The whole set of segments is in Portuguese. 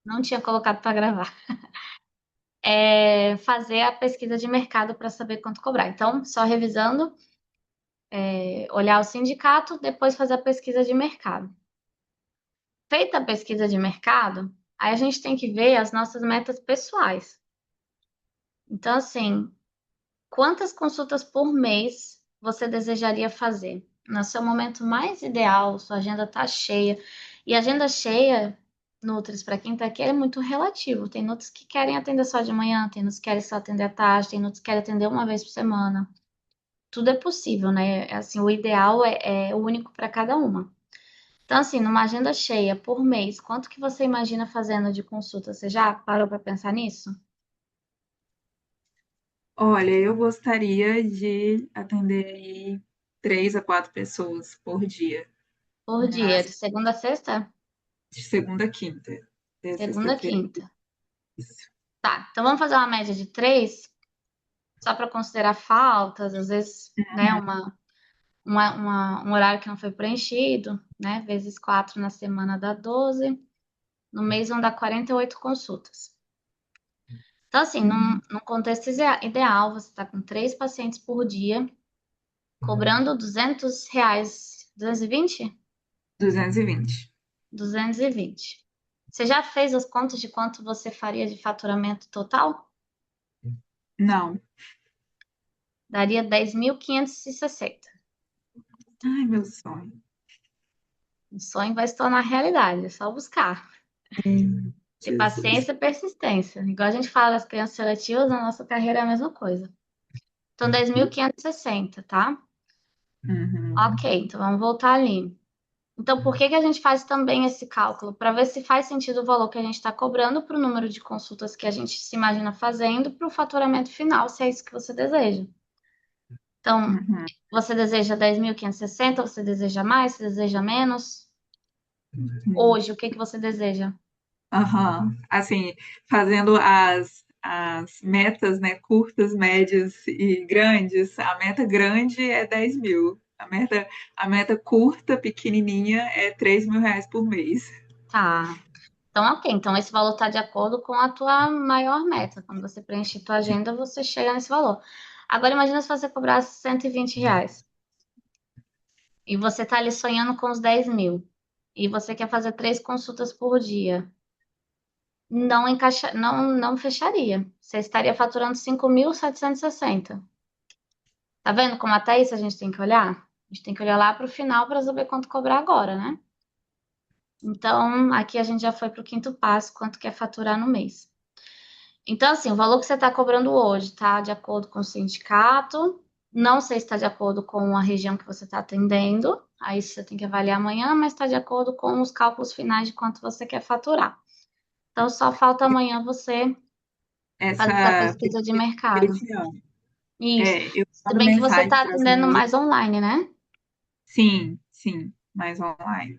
não tinha colocado para gravar. Fazer a pesquisa de mercado para saber quanto cobrar. Então, só revisando, olhar o sindicato, depois fazer a pesquisa de mercado. Feita a pesquisa de mercado, aí a gente tem que ver as nossas metas pessoais. Então, assim, quantas consultas por mês você desejaria fazer? No seu momento mais ideal, sua agenda está cheia. E agenda cheia, Nutris, para quem está aqui, é muito relativo. Tem Nutris que querem atender só de manhã, tem Nutris que querem só atender à tarde, tem Nutris que querem atender uma vez por semana. Tudo é possível, né? Assim, o ideal é único para cada uma. Então, assim, numa agenda cheia por mês, quanto que você imagina fazendo de consulta? Você já parou para pensar nisso? Olha, eu gostaria de atender aí 3 a 4 pessoas por dia, Por dia, mas de segunda a sexta? de segunda a quinta. De Segunda a sexta-feira. quinta. Tá, então vamos fazer uma média de três, só para considerar faltas, às vezes, né, um horário que não foi preenchido, né, vezes 4 na semana dá 12, no mês vão dar 48 consultas. Então, assim, num contexto ideal, você está com três pacientes por dia, cobrando R$ 200, 220. 220. 220. Você já fez as contas de quanto você faria de faturamento total? Não. Daria 10.560. Ai, meu sonho. O sonho vai se tornar realidade, é só buscar. Ter Jesus. paciência e persistência. Igual a gente fala das crianças seletivas, na nossa carreira é a mesma coisa. Então, 10.560, tá? Uhum. Ok, então vamos voltar ali. Então, por que que a gente faz também esse cálculo? Para ver se faz sentido o valor que a gente está cobrando para o número de consultas que a gente se imagina fazendo para o faturamento final, se é isso que você deseja. Então, Uhum. você deseja 10.560? Você deseja mais? Você deseja menos? Uhum. Hoje, o que que você deseja? Aham. Assim, fazendo as metas, né, curtas, médias e grandes, a meta grande é 10.000. A meta curta, pequenininha, é R$ 3.000 por mês. Tá. Então, ok. Então, esse valor está de acordo com a tua maior meta. Quando você preenche tua agenda, você chega nesse valor. Agora, imagina se você cobrasse R$ 120 e você está ali sonhando com os 10.000 e você quer fazer três consultas por dia. Não fecharia. Você estaria faturando 5.760. Tá vendo como até isso a gente tem que olhar? A gente tem que olhar lá para o final para saber quanto cobrar agora, né? Então, aqui a gente já foi para o quinto passo, quanto quer faturar no mês. Então, assim, o valor que você está cobrando hoje está de acordo com o sindicato, não sei se está de acordo com a região que você está atendendo, aí você tem que avaliar amanhã, mas está de acordo com os cálculos finais de quanto você quer faturar. Então, só falta amanhã você fazer essa Essa pesquisa de mercado. região. Isso. É, eu Se mando bem que você mensagem está para as atendendo moças. mais online, né? Sim, sim, mais online.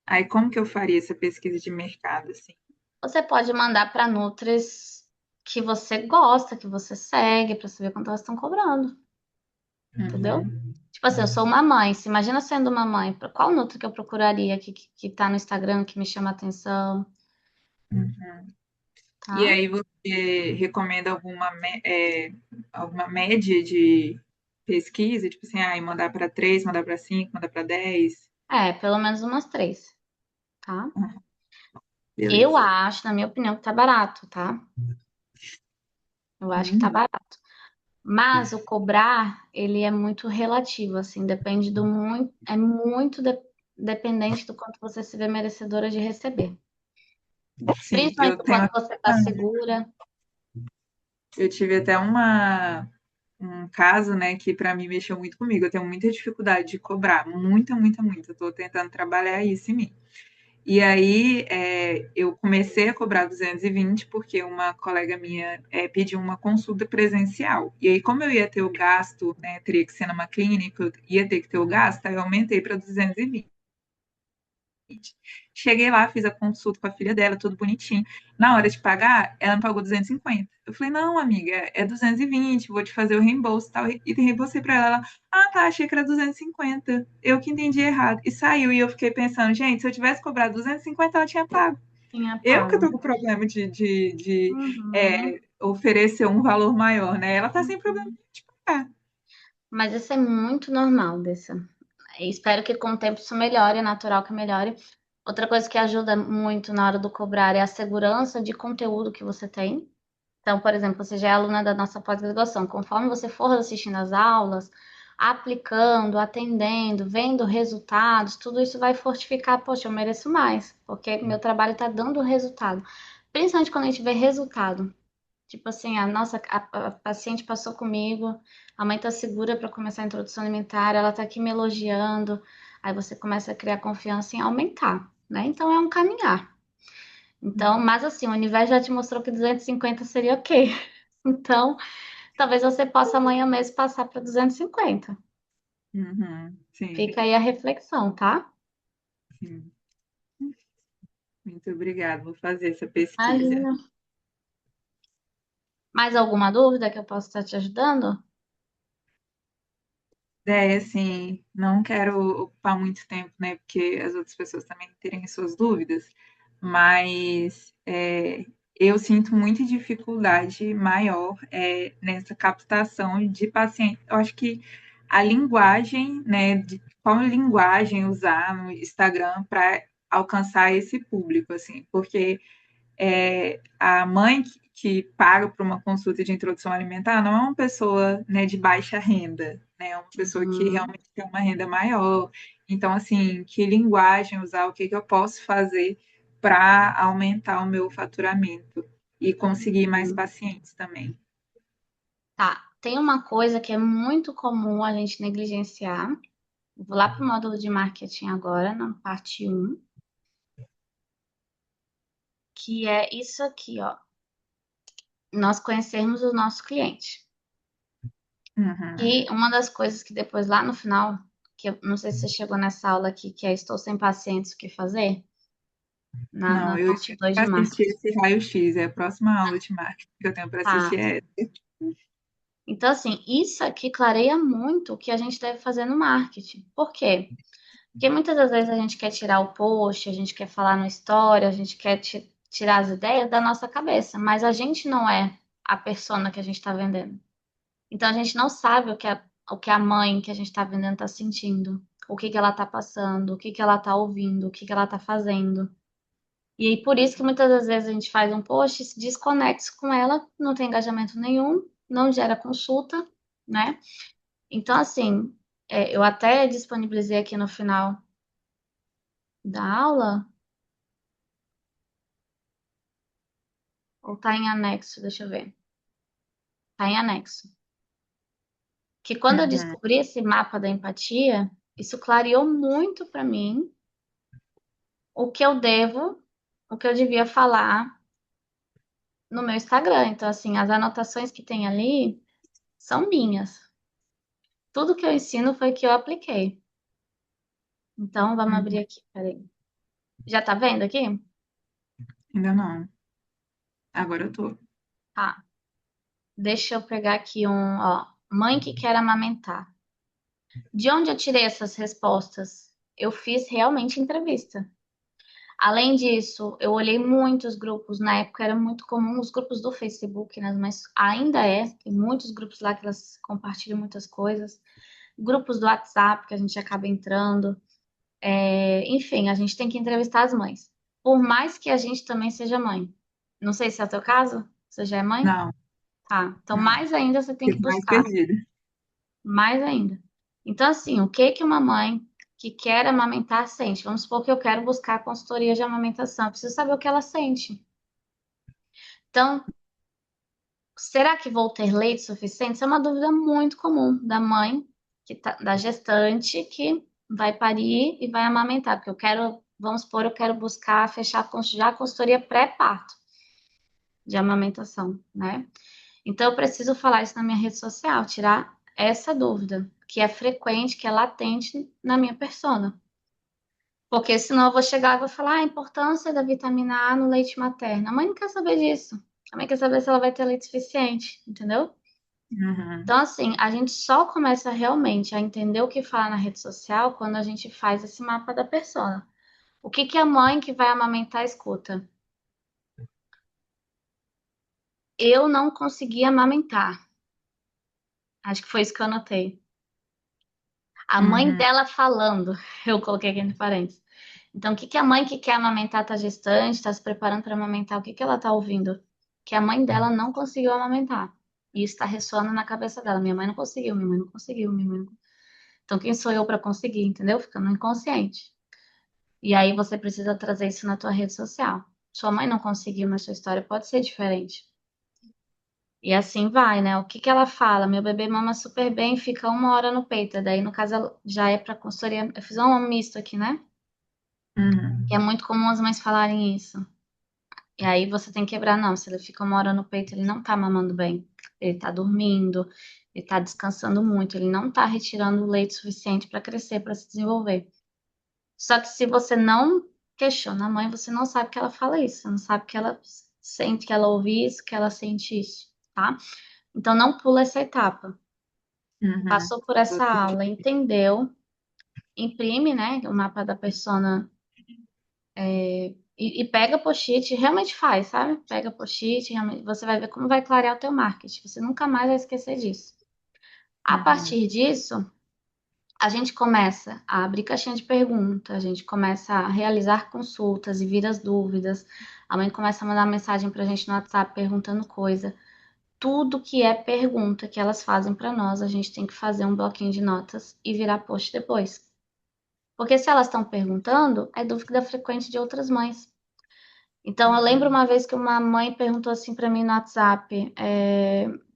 Aí, como que eu faria essa pesquisa de mercado, assim? Você pode mandar para Nutris que você gosta, que você segue, para saber quanto elas estão cobrando, entendeu? Uhum, Tipo assim, eu sou uma mãe. Se imagina sendo uma mãe, qual Nutri que eu procuraria que tá no Instagram, que me chama a atenção, uhum. E tá? aí, você recomenda alguma média de pesquisa? Tipo assim, mandar para 3, mandar para 5, mandar para 10? Pelo menos umas três, tá? Uhum, Eu beleza. acho, na minha opinião, que tá barato, tá? Eu acho que tá Uhum. barato. Mas o cobrar, ele é muito relativo, assim, depende do muito, é muito dependente do quanto você se vê merecedora de receber. Sim, Principalmente do quanto você tá segura. eu tive até um caso, né, que para mim mexeu muito comigo. Eu tenho muita dificuldade de cobrar, muita, muita, muita. Eu tô tentando trabalhar isso em mim. E aí, eu comecei a cobrar 220 porque uma colega minha pediu uma consulta presencial. E aí, como eu ia ter o gasto, né, teria que ser numa clínica, eu ia ter que ter o gasto, aí eu aumentei para 220. Cheguei lá, fiz a consulta com a filha dela, tudo bonitinho. Na hora de pagar, ela me pagou 250. Eu falei, não, amiga, é 220, vou te fazer o reembolso e tal. E reembolsei pra ela. Tá, achei que era 250. Eu que entendi errado. E saiu, e eu fiquei pensando, gente, se eu tivesse cobrado 250, ela tinha pago. Sim, é Eu que tô pago. com problema de Uhum, oferecer um valor maior, né? Ela tá sem problema uhum. de pagar. Mas isso é muito normal, dessa. E espero que com o tempo isso melhore, é natural que melhore. Outra coisa que ajuda muito na hora do cobrar é a segurança de conteúdo que você tem. Então, por exemplo, você já é aluna da nossa pós-graduação. Conforme você for assistindo as aulas, aplicando, atendendo, vendo resultados, tudo isso vai fortificar. Poxa, eu mereço mais, porque meu trabalho está dando resultado. Principalmente quando a gente vê resultado. Tipo assim, a paciente passou comigo, a mãe tá segura para começar a introdução alimentar, ela tá aqui me elogiando, aí você começa a criar confiança em aumentar, né? Então é um caminhar. Então, mas assim, o universo já te mostrou que 250 seria ok. Então, talvez você possa amanhã mesmo passar para 250. Uhum, sim, Fica aí a reflexão, tá? sim. Muito obrigada. Vou fazer essa pesquisa. Imagina. Mais alguma dúvida que eu possa estar te ajudando? É, assim, não quero ocupar muito tempo, né? Porque as outras pessoas também terem suas dúvidas, mas eu sinto muita dificuldade maior nessa captação de paciente. Eu acho que a linguagem, né? De qual linguagem usar no Instagram para alcançar esse público, assim, porque a mãe que paga por uma consulta de introdução alimentar não é uma pessoa, né, de baixa renda, né, é uma pessoa que Uhum. realmente tem uma renda maior. Então, assim, que linguagem usar, o que que eu posso fazer para aumentar o meu faturamento e conseguir mais Uhum. pacientes também. Tá. Tem uma coisa que é muito comum a gente negligenciar. Vou lá para o módulo de marketing agora, na parte um, que é isso aqui, ó. Nós conhecermos o nosso cliente. Uhum. E uma das coisas que depois lá no final, que eu não sei se você chegou nessa aula aqui, que é Estou sem pacientes, o que fazer? Na Não, eu parte tive 2 de que assistir marketing. esse raio-x, é a próxima aula de marketing que eu tenho para assistir Tá. é essa. Então, assim, isso aqui clareia muito o que a gente deve fazer no marketing. Por quê? Porque muitas das vezes a gente quer tirar o post, a gente quer falar no story, a gente quer tirar as ideias da nossa cabeça, mas a gente não é a persona que a gente está vendendo. Então a gente não sabe o que a mãe que a gente está vendendo está sentindo, o que que ela está passando, o que que ela está ouvindo, o que que ela está fazendo. E aí por isso que muitas das vezes a gente faz um post, se desconecta com ela, não tem engajamento nenhum, não gera consulta, né? Então assim, eu até disponibilizei aqui no final da aula. Ou tá em anexo? Deixa eu ver. Tá em anexo. Que quando eu Uhum. descobri esse mapa da empatia, isso clareou muito para mim o que eu devo, o que eu devia falar no meu Instagram. Então, assim, as anotações que tem ali são minhas. Tudo que eu ensino foi que eu apliquei. Então, vamos abrir Uhum. aqui, peraí. Já tá vendo aqui? Ainda não. Agora eu tô. Tá. Deixa eu pegar aqui ó. Mãe que quer amamentar. De onde eu tirei essas respostas? Eu fiz realmente entrevista. Além disso, eu olhei muitos grupos, na época era muito comum os grupos do Facebook, né? Mas ainda tem muitos grupos lá que elas compartilham muitas coisas, grupos do WhatsApp que a gente acaba entrando. Enfim, a gente tem que entrevistar as mães. Por mais que a gente também seja mãe. Não sei se é o teu caso, você já é mãe? Não, Tá. Então, não. mais ainda você tem que Fico mais buscar, perdida. mais ainda. Então, assim, o que que uma mãe que quer amamentar sente? Vamos supor que eu quero buscar a consultoria de amamentação, eu preciso saber o que ela sente. Então, será que vou ter leite suficiente? Isso é uma dúvida muito comum da mãe, da gestante que vai parir e vai amamentar, porque eu quero, vamos supor, eu quero buscar fechar já a consultoria pré-parto de amamentação, né? Então, eu preciso falar isso na minha rede social, tirar essa dúvida, que é frequente, que é latente na minha persona. Porque senão eu vou chegar e vou falar a importância da vitamina A no leite materno. A mãe não quer saber disso. A mãe quer saber se ela vai ter leite suficiente, entendeu? Uhum. Então, assim, a gente só começa realmente a entender o que fala na rede social quando a gente faz esse mapa da persona. O que que a mãe que vai amamentar escuta? Eu não conseguia amamentar. Acho que foi isso que eu anotei. A mãe Uhum, dela falando, eu coloquei aqui entre parênteses. Então, o que que a mãe que quer amamentar tá gestante, está se preparando para amamentar, o que que ela tá ouvindo? Que a mãe dela não conseguiu amamentar. E isso está ressoando na cabeça dela. Minha mãe não conseguiu, minha mãe não conseguiu, minha mãe não... Então, quem sou eu para conseguir, entendeu? Fica no inconsciente. E aí você precisa trazer isso na tua rede social. Sua mãe não conseguiu, mas sua história pode ser diferente. E assim vai, né? O que que ela fala? Meu bebê mama super bem, fica 1 hora no peito. Daí, no caso, já é para consultoria. Eu fiz um misto aqui, né? Que é uhum, muito comum as mães falarem isso. E aí você tem que quebrar, não. Se ele fica 1 hora no peito, ele não tá mamando bem. Ele tá dormindo, ele tá descansando muito, ele não tá retirando o leite suficiente para crescer, para se desenvolver. Só que se você não questiona a mãe, você não sabe que ela fala isso, você não sabe que ela sente, que ela ouve isso, que ela sente isso, tá? Então não pula essa etapa. uhum. Passou por essa Total. aula, entendeu? Imprime, né, o mapa da persona e pega post-it, realmente faz, sabe? Pega post-it, realmente, você vai ver como vai clarear o teu marketing. Você nunca mais vai esquecer disso. A Uhum, partir disso, a gente começa a abrir caixinha de pergunta, a gente começa a realizar consultas e vir as dúvidas. A mãe começa a mandar mensagem pra gente no WhatsApp perguntando coisa. Tudo que é pergunta que elas fazem para nós, a gente tem que fazer um bloquinho de notas e virar post depois. Porque se elas estão perguntando, é dúvida frequente de outras mães. Então, eu lembro uhum, uma vez que uma mãe perguntou assim para mim no WhatsApp: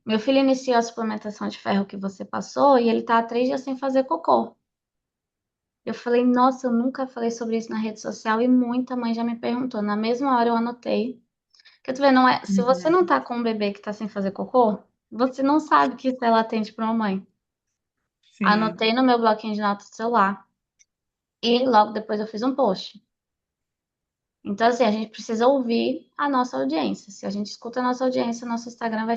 meu filho iniciou a suplementação de ferro que você passou e ele está há 3 dias sem fazer cocô. Eu falei, nossa, eu nunca falei sobre isso na rede social e muita mãe já me perguntou. Na mesma hora eu anotei. Porque tu vê, não é, se você não uhum. tá com um bebê que tá sem fazer cocô, você não sabe que isso é latente para uma mãe. Sim. Anotei no meu bloquinho de notas do celular e logo depois eu fiz um post. Então, assim, a gente precisa ouvir a nossa audiência. Se a gente escuta a nossa audiência, nosso Instagram vai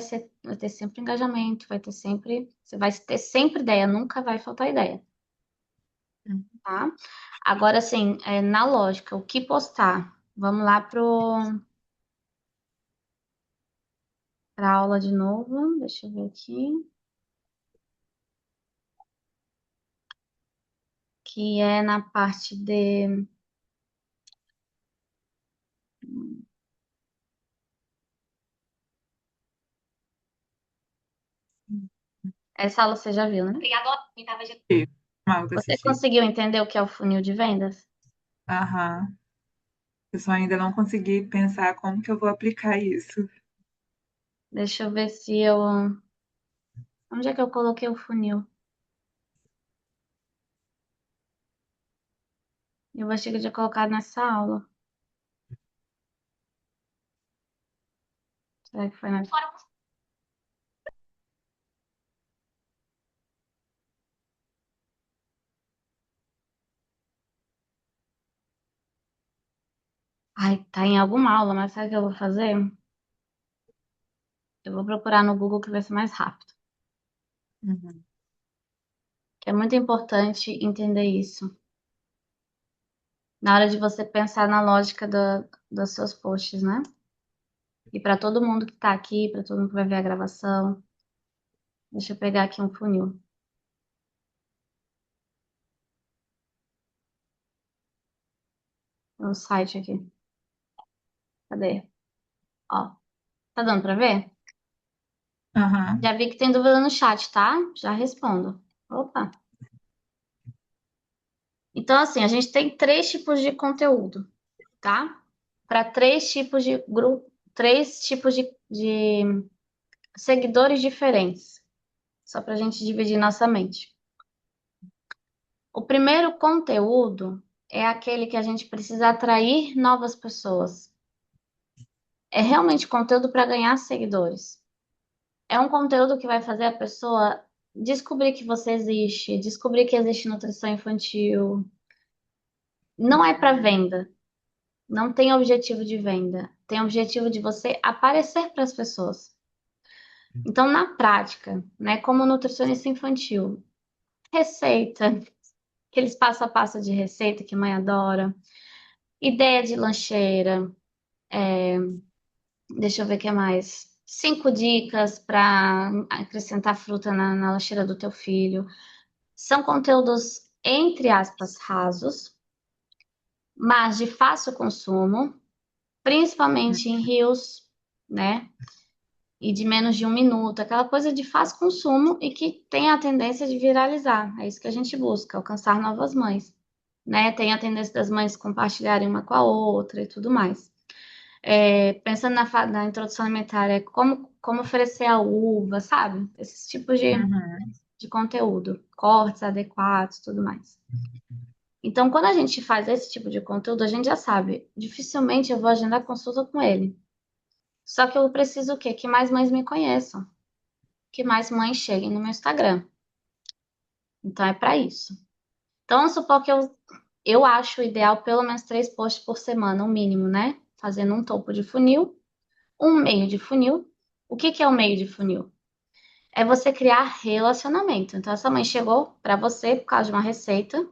ter sempre engajamento, vai ter sempre, você vai ter sempre ideia, nunca vai faltar ideia, tá? Agora, assim, na lógica, o que postar? Vamos lá para a aula de novo. Deixa eu ver aqui. Que é na parte de. Essa aula você já viu, né? E mal que Você assisti. conseguiu entender o que é o funil de vendas? Aham. Eu só ainda não consegui pensar como que eu vou aplicar isso. Deixa eu ver se eu. Onde é que eu coloquei o funil? Eu achei que eu tinha colocado nessa aula. Será que foi nessa? Ai, tá em alguma aula, mas sabe o que eu vou fazer? Eu vou procurar no Google que vai ser mais rápido. Uhum, Que é muito importante entender isso. Na hora de você pensar na lógica dos seus posts, né? E para todo mundo que tá aqui, para todo mundo que vai ver a gravação. Deixa eu pegar aqui um funil. Um site aqui. Cadê? Ó, tá dando pra ver? aham, Já vi que tem dúvida no chat, tá? Já respondo. Opa. Então, assim, a gente tem 3 tipos de conteúdo, tá? Para 3 tipos de grupo, 3 tipos de seguidores diferentes. Só para a gente dividir nossa mente. O primeiro conteúdo é aquele que a gente precisa atrair novas pessoas. É realmente conteúdo para ganhar seguidores. É um conteúdo que vai fazer a pessoa descobrir que você existe, descobrir que existe nutrição infantil. Não é para venda, não tem objetivo de venda, tem objetivo de você aparecer para as pessoas. Então, na prática, né, como nutricionista infantil, receita, aqueles passo a passo de receita que mãe adora, ideia de lancheira, deixa eu ver o que mais. 5 dicas para acrescentar fruta na lancheira do teu filho. São conteúdos, entre aspas, rasos, mas de fácil consumo, principalmente em reels, né? E de menos de 1 minuto, aquela coisa de fácil consumo e que tem a tendência de viralizar. É isso que a gente busca, alcançar novas mães, né? Tem a tendência das mães compartilharem uma com a outra e tudo mais. Pensando na introdução alimentar, como oferecer a uva, sabe? Esses tipos Uhum, de conteúdo, cortes adequados, tudo mais. Então, quando a gente faz esse tipo de conteúdo, a gente já sabe, dificilmente eu vou agendar consulta com ele. Só que eu preciso o quê? Que mais mães me conheçam, que mais mães cheguem no meu Instagram. Então, é para isso. Então, vamos supor que eu acho ideal pelo menos 3 posts por semana, o mínimo, né? Fazendo um topo de funil, um meio de funil. O que que é o meio de funil? É você criar relacionamento. Então, essa mãe chegou para você por causa de uma receita,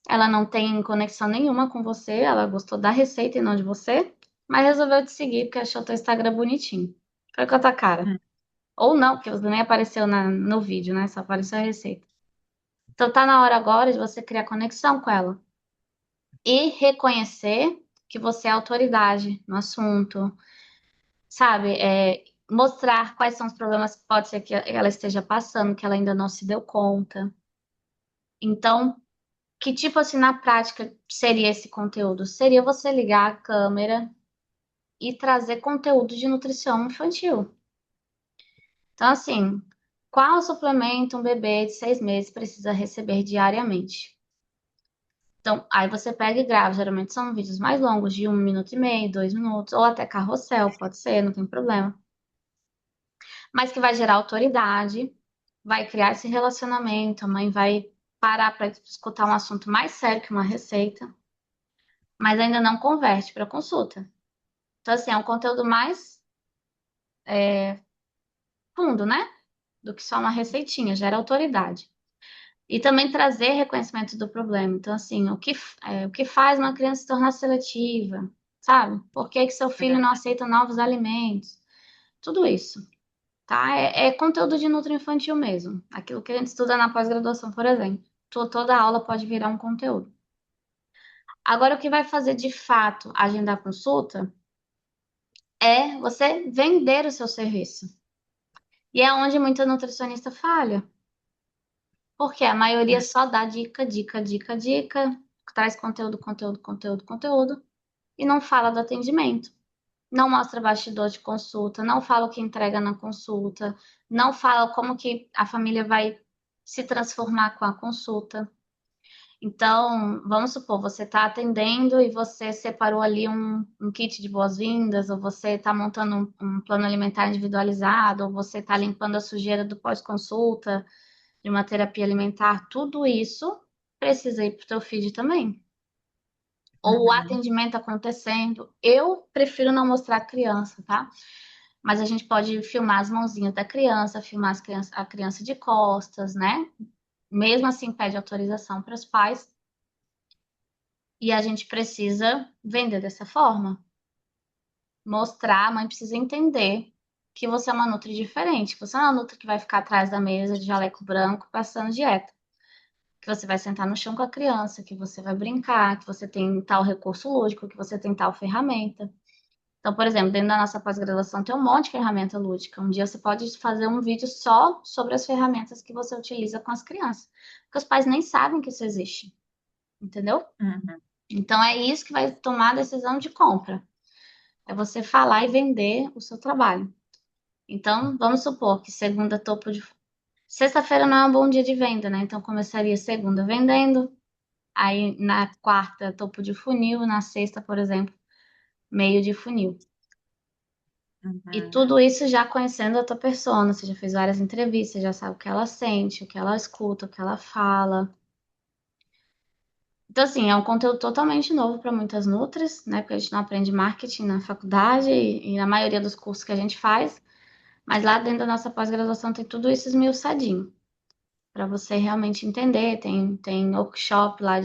ela não tem conexão nenhuma com você, ela gostou da receita e não de você, mas resolveu te seguir porque achou teu Instagram bonitinho. Foi com a tua cara. uhum, Ou não, porque você nem apareceu no vídeo, né? Só apareceu a receita. Então tá na hora agora de você criar conexão com ela e reconhecer que você é autoridade no assunto, sabe? Mostrar quais são os problemas que pode ser que ela esteja passando, que ela ainda não se deu conta. Então, que tipo assim, na prática, seria esse conteúdo? Seria você ligar a câmera e trazer conteúdo de nutrição infantil. Então, assim, qual suplemento um bebê de 6 meses precisa receber diariamente? Então, aí você pega e grava. Geralmente são vídeos mais longos, de 1 minuto e meio, 2 minutos, ou até carrossel, pode ser, não tem problema. Mas que vai gerar autoridade, vai criar esse relacionamento, a mãe vai parar para escutar um assunto mais sério que uma receita, mas ainda não converte para consulta. Então, assim, é um conteúdo mais fundo, né? Do que só uma receitinha, gera autoridade. E também trazer reconhecimento do problema. Então, assim, o que faz uma criança se tornar seletiva, sabe? Por que que seu filho não aceita novos alimentos? Tudo isso, tá? É conteúdo de infantil mesmo. Aquilo que a gente estuda na pós-graduação, por exemplo. Toda aula pode virar um conteúdo. Agora, o que vai fazer de fato agendar consulta é você vender o seu serviço. E é onde muita nutricionista falha. Porque a maioria só dá dica, dica, dica, dica, traz conteúdo, conteúdo, conteúdo, conteúdo, e não fala do atendimento. Não mostra bastidor de consulta, não fala o que entrega na consulta, não fala como que a família vai se transformar com a consulta. Então, vamos supor, você está atendendo e você separou ali um kit de boas-vindas, ou você está montando um plano alimentar individualizado, ou você está limpando a sujeira do pós-consulta, de uma terapia alimentar, tudo isso precisa ir para o teu feed também. Ou o uhum, atendimento acontecendo. Eu prefiro não mostrar a criança, tá? Mas a gente pode filmar as mãozinhas da criança, filmar a criança de costas, né? Mesmo assim, pede autorização para os pais. E a gente precisa vender dessa forma. Mostrar, a mãe precisa entender que você é uma nutri diferente. Que você não é uma nutri que vai ficar atrás da mesa de jaleco branco passando dieta. Que você vai sentar no chão com a criança, que você vai brincar, que você tem tal recurso lúdico, que você tem tal ferramenta. Então, por exemplo, dentro da nossa pós-graduação tem um monte de ferramenta lúdica. Um dia você pode fazer um vídeo só sobre as ferramentas que você utiliza com as crianças, porque os pais nem sabem que isso existe, entendeu? uhum, Então é isso que vai tomar a decisão de compra. É você falar e vender o seu trabalho. Então, vamos supor que segunda topo de sexta-feira não é um bom dia de venda, né? Então começaria segunda vendendo, aí na quarta, topo de funil, na sexta, por exemplo, meio de funil. E uhum, tudo isso já conhecendo a tua persona, você já fez várias entrevistas, já sabe o que ela sente, o que ela escuta, o que ela fala. Então, assim, é um conteúdo totalmente novo para muitas nutris, né? Porque a gente não aprende marketing na faculdade e na maioria dos cursos que a gente faz, mas lá dentro da nossa pós-graduação tem tudo isso esmiuçadinho, para você realmente entender. Tem workshop lá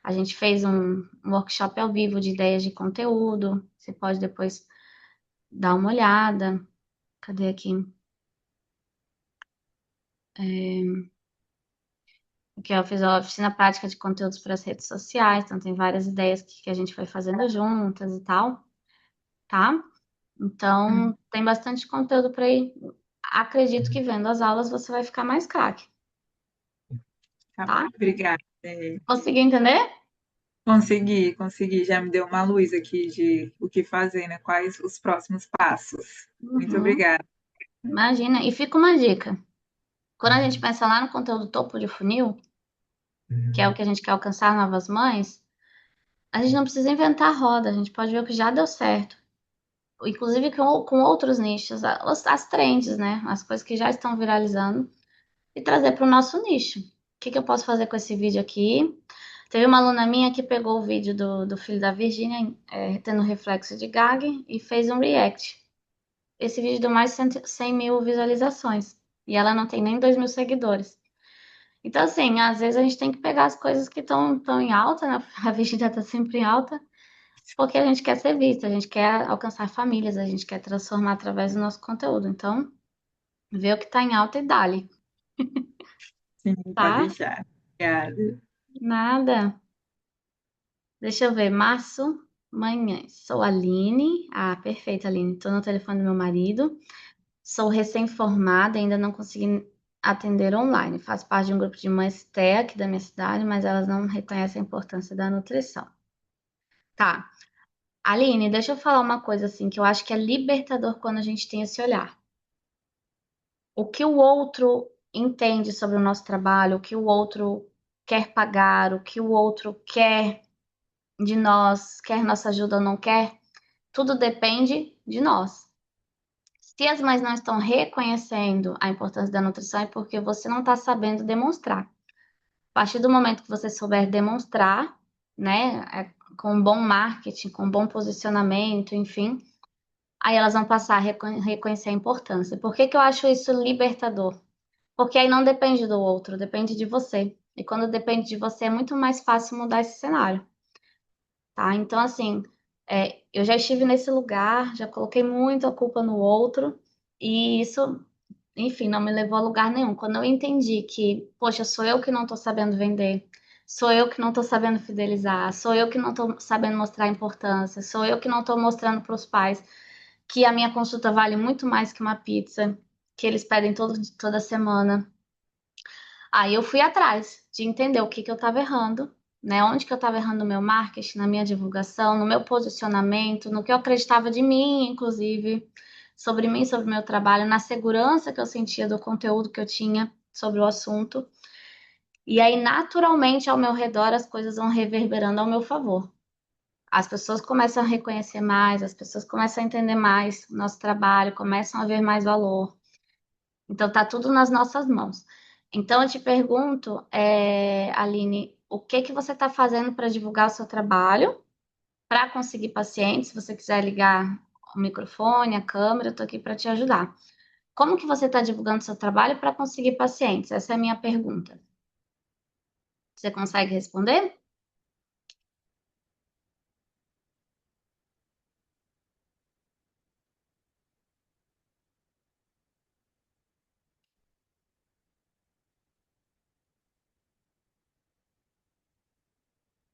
a gente fez um workshop ao vivo de ideias de conteúdo. Você pode depois Dá uma olhada. Cadê aqui? Aqui eu fiz a oficina prática de conteúdos para as redes sociais, então tem várias ideias que a gente foi fazendo juntas e tal, tá? Hum, Então tem bastante conteúdo para ir. Acredito que vendo as aulas você vai ficar mais craque, tá bom, tá? obrigada. Conseguiu entender? Consegui, já me deu uma luz aqui de o que fazer, né? Quais os próximos passos. Muito Uhum. obrigada. Imagina. E fica uma dica. Quando a gente pensa lá no conteúdo topo de funil, que é o que a gente quer alcançar novas mães, a gente não precisa inventar a roda, a gente pode ver o que já deu certo. Inclusive com outros nichos, as trends, né? As coisas que já estão viralizando, e trazer para o nosso nicho. O que eu posso fazer com esse vídeo aqui? Teve uma aluna minha que pegou o vídeo do filho da Virgínia, tendo reflexo de gag, e fez um react. Esse vídeo deu mais de 100 mil visualizações. E ela não tem nem 2 mil seguidores. Então, assim, às vezes a gente tem que pegar as coisas que estão tão em alta, né? A Virgínia está sempre em alta, porque a gente quer ser vista, a gente quer alcançar famílias, a gente quer transformar através do nosso conteúdo. Então, vê o que está em alta e dá-lhe, Sim, pode tá? deixar. Obrigada. Nada. Deixa eu ver. Março, manhã. Sou a Aline. Ah, perfeito, Aline. Estou no telefone do meu marido. Sou recém-formada, ainda não consegui atender online. Faço parte de um grupo de mães TEA aqui da minha cidade, mas elas não reconhecem a importância da nutrição. Tá. Aline, deixa eu falar uma coisa assim que eu acho que é libertador quando a gente tem esse olhar. O que o outro entende sobre o nosso trabalho, o que o outro quer pagar, o que o outro quer de nós, quer nossa ajuda ou não quer, tudo depende de nós. Se as mães não estão reconhecendo a importância da nutrição, é porque você não está sabendo demonstrar. A partir do momento que você souber demonstrar, né, com um bom marketing, com um bom posicionamento, enfim, aí elas vão passar a reconhecer a importância. Por que que eu acho isso libertador? Porque aí não depende do outro, depende de você. E quando depende de você, é muito mais fácil mudar esse cenário, tá? Então, assim, eu já estive nesse lugar, já coloquei muita culpa no outro, e isso, enfim, não me levou a lugar nenhum. Quando eu entendi que, poxa, sou eu que não estou sabendo vender, sou eu que não estou sabendo fidelizar, sou eu que não estou sabendo mostrar importância, sou eu que não estou mostrando para os pais que a minha consulta vale muito mais que uma pizza, que eles pedem toda semana. Aí eu fui atrás de entender o que que eu estava errando, né? Onde que eu estava errando no meu marketing, na minha divulgação, no meu posicionamento, no que eu acreditava de mim, inclusive, sobre mim, sobre o meu trabalho, na segurança que eu sentia do conteúdo que eu tinha sobre o assunto. E aí, naturalmente, ao meu redor, as coisas vão reverberando ao meu favor. As pessoas começam a reconhecer mais, as pessoas começam a entender mais o nosso trabalho, começam a ver mais valor. Então, tá tudo nas nossas mãos. Então, eu te pergunto, Aline, o que que você está fazendo para divulgar o seu trabalho, para conseguir pacientes? Se você quiser ligar o microfone, a câmera, eu estou aqui para te ajudar. Como que você está divulgando o seu trabalho para conseguir pacientes? Essa é a minha pergunta. Você consegue responder?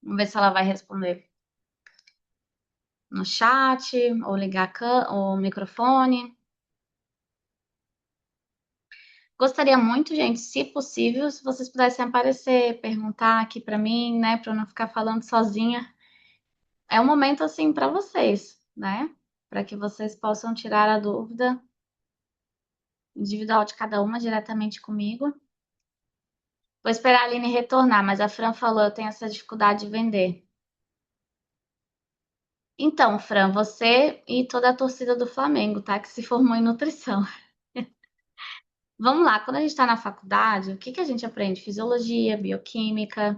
Vamos ver se ela vai responder no chat, ou ligar o microfone. Gostaria muito, gente, se possível, se vocês pudessem aparecer, perguntar aqui para mim, né, para eu não ficar falando sozinha. É um momento assim para vocês, né? Para que vocês possam tirar a dúvida individual de cada uma diretamente comigo. Vou esperar a Aline retornar, mas a Fran falou, eu tenho essa dificuldade de vender. Então, Fran, você e toda a torcida do Flamengo, tá? Que se formou em nutrição. Vamos lá, quando a gente está na faculdade, o que que a gente aprende? Fisiologia, bioquímica,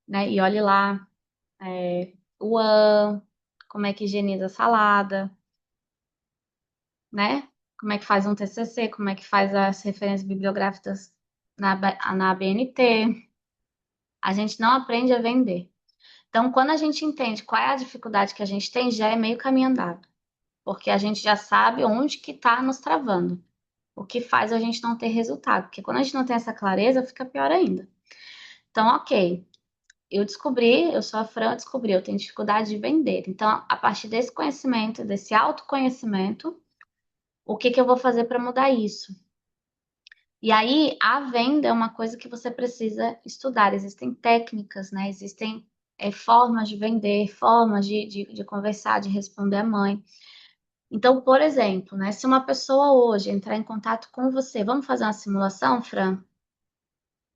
né? E olhe lá, o como é que higieniza a salada, né? Como é que faz um TCC, como é que faz as referências bibliográficas na BNT. A gente não aprende a vender. Então, quando a gente entende qual é a dificuldade que a gente tem, já é meio caminho andado. porque a gente já sabe onde que está nos travando, o que faz a gente não ter resultado, porque quando a gente não tem essa clareza, fica pior ainda. Então, ok, eu descobri, eu sou a Fran, eu descobri, eu tenho dificuldade de vender. Então, a partir desse conhecimento, desse autoconhecimento, o que que eu vou fazer para mudar isso? E aí, a venda é uma coisa que você precisa estudar. Existem técnicas, né? Existem formas de vender, formas de conversar, de responder à mãe. Então, por exemplo, né? Se uma pessoa hoje entrar em contato com você, vamos fazer uma simulação, Fran?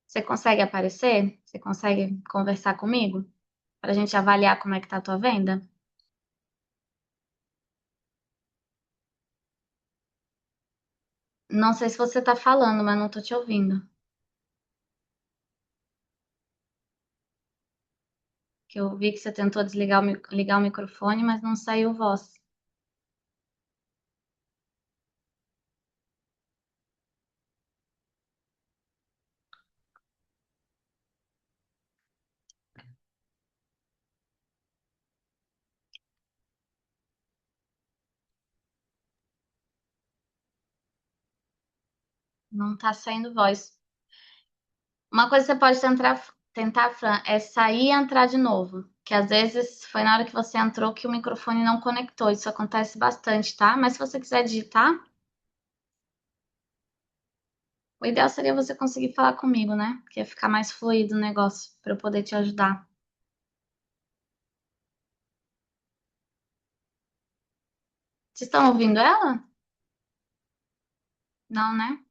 Você consegue aparecer? Você consegue conversar comigo? Para a gente avaliar como é que tá a tua venda? Não sei se você tá falando, mas não tô te ouvindo. Que eu vi que você tentou desligar ligar o microfone, mas não saiu voz. Não tá saindo voz. Uma coisa que você pode tentar, Fran, é sair e entrar de novo. Que às vezes foi na hora que você entrou que o microfone não conectou. Isso acontece bastante, tá? Mas se você quiser digitar, o ideal seria você conseguir falar comigo, né? Porque ia ficar mais fluido o negócio para eu poder te ajudar. Vocês estão ouvindo ela? Não, né?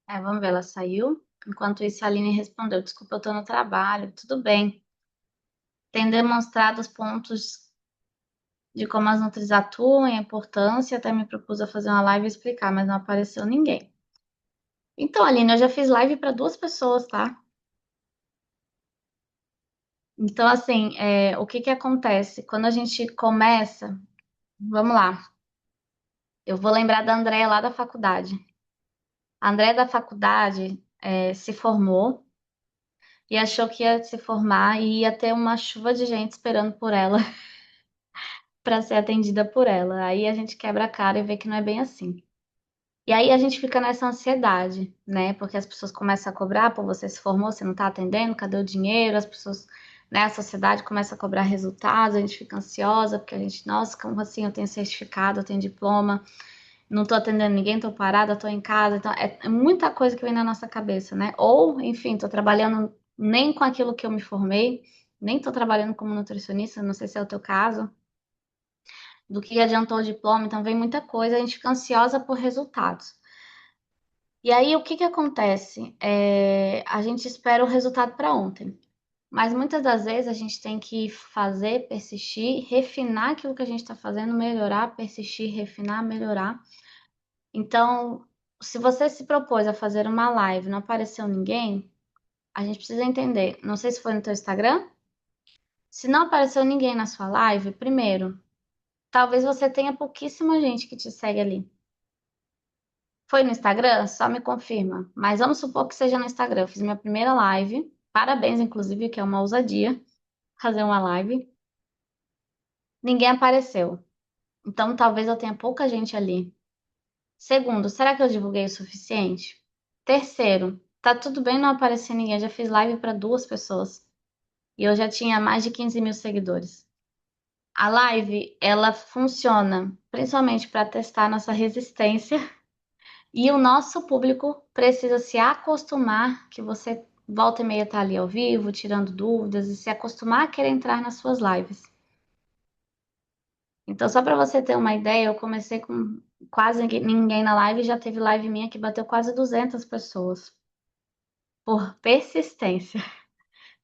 É, vamos ver, ela saiu. Enquanto isso, a Aline respondeu: Desculpa, eu tô no trabalho. Tudo bem. Tem demonstrado os pontos de como as nutris atuam e a importância. Até me propus a fazer uma live e explicar, mas não apareceu ninguém. Então, Aline, eu já fiz live para duas pessoas, tá? Então, assim, o que que acontece? Quando a gente começa, vamos lá, eu vou lembrar da Andréia lá da faculdade. A Andréia da faculdade se formou e achou que ia se formar e ia ter uma chuva de gente esperando por ela para ser atendida por ela. Aí a gente quebra a cara e vê que não é bem assim. E aí a gente fica nessa ansiedade, né? Porque as pessoas começam a cobrar, pô, você se formou, você não tá atendendo, cadê o dinheiro? As pessoas, né, a sociedade começa a cobrar resultados, a gente fica ansiosa, porque a gente, nossa, como assim? Eu tenho certificado, eu tenho diploma, não tô atendendo ninguém, tô parada, tô em casa. Então, é muita coisa que vem na nossa cabeça, né? Ou, enfim, tô trabalhando nem com aquilo que eu me formei, nem tô trabalhando como nutricionista, não sei se é o teu caso, do que adiantou o diploma, então vem muita coisa, a gente fica ansiosa por resultados. E aí, o que que acontece? A gente espera o resultado para ontem. Mas muitas das vezes a gente tem que fazer, persistir, refinar aquilo que a gente está fazendo, melhorar, persistir, refinar, melhorar. Então, se você se propôs a fazer uma live e não apareceu ninguém, a gente precisa entender. Não sei se foi no teu Instagram. Se não apareceu ninguém na sua live, primeiro, talvez você tenha pouquíssima gente que te segue ali. Foi no Instagram? Só me confirma. Mas vamos supor que seja no Instagram. Eu fiz minha primeira live. Parabéns, inclusive, que é uma ousadia fazer uma live. Ninguém apareceu. Então, talvez eu tenha pouca gente ali. Segundo, será que eu divulguei o suficiente? Terceiro, tá tudo bem não aparecer ninguém. Eu já fiz live para duas pessoas. E eu já tinha mais de 15 mil seguidores. A live, ela funciona principalmente para testar nossa resistência. E o nosso público precisa se acostumar que você volta e meia tá ali ao vivo, tirando dúvidas e se acostumar a querer entrar nas suas lives. Então, só para você ter uma ideia, eu comecei com quase ninguém na live e já teve live minha que bateu quase 200 pessoas por persistência.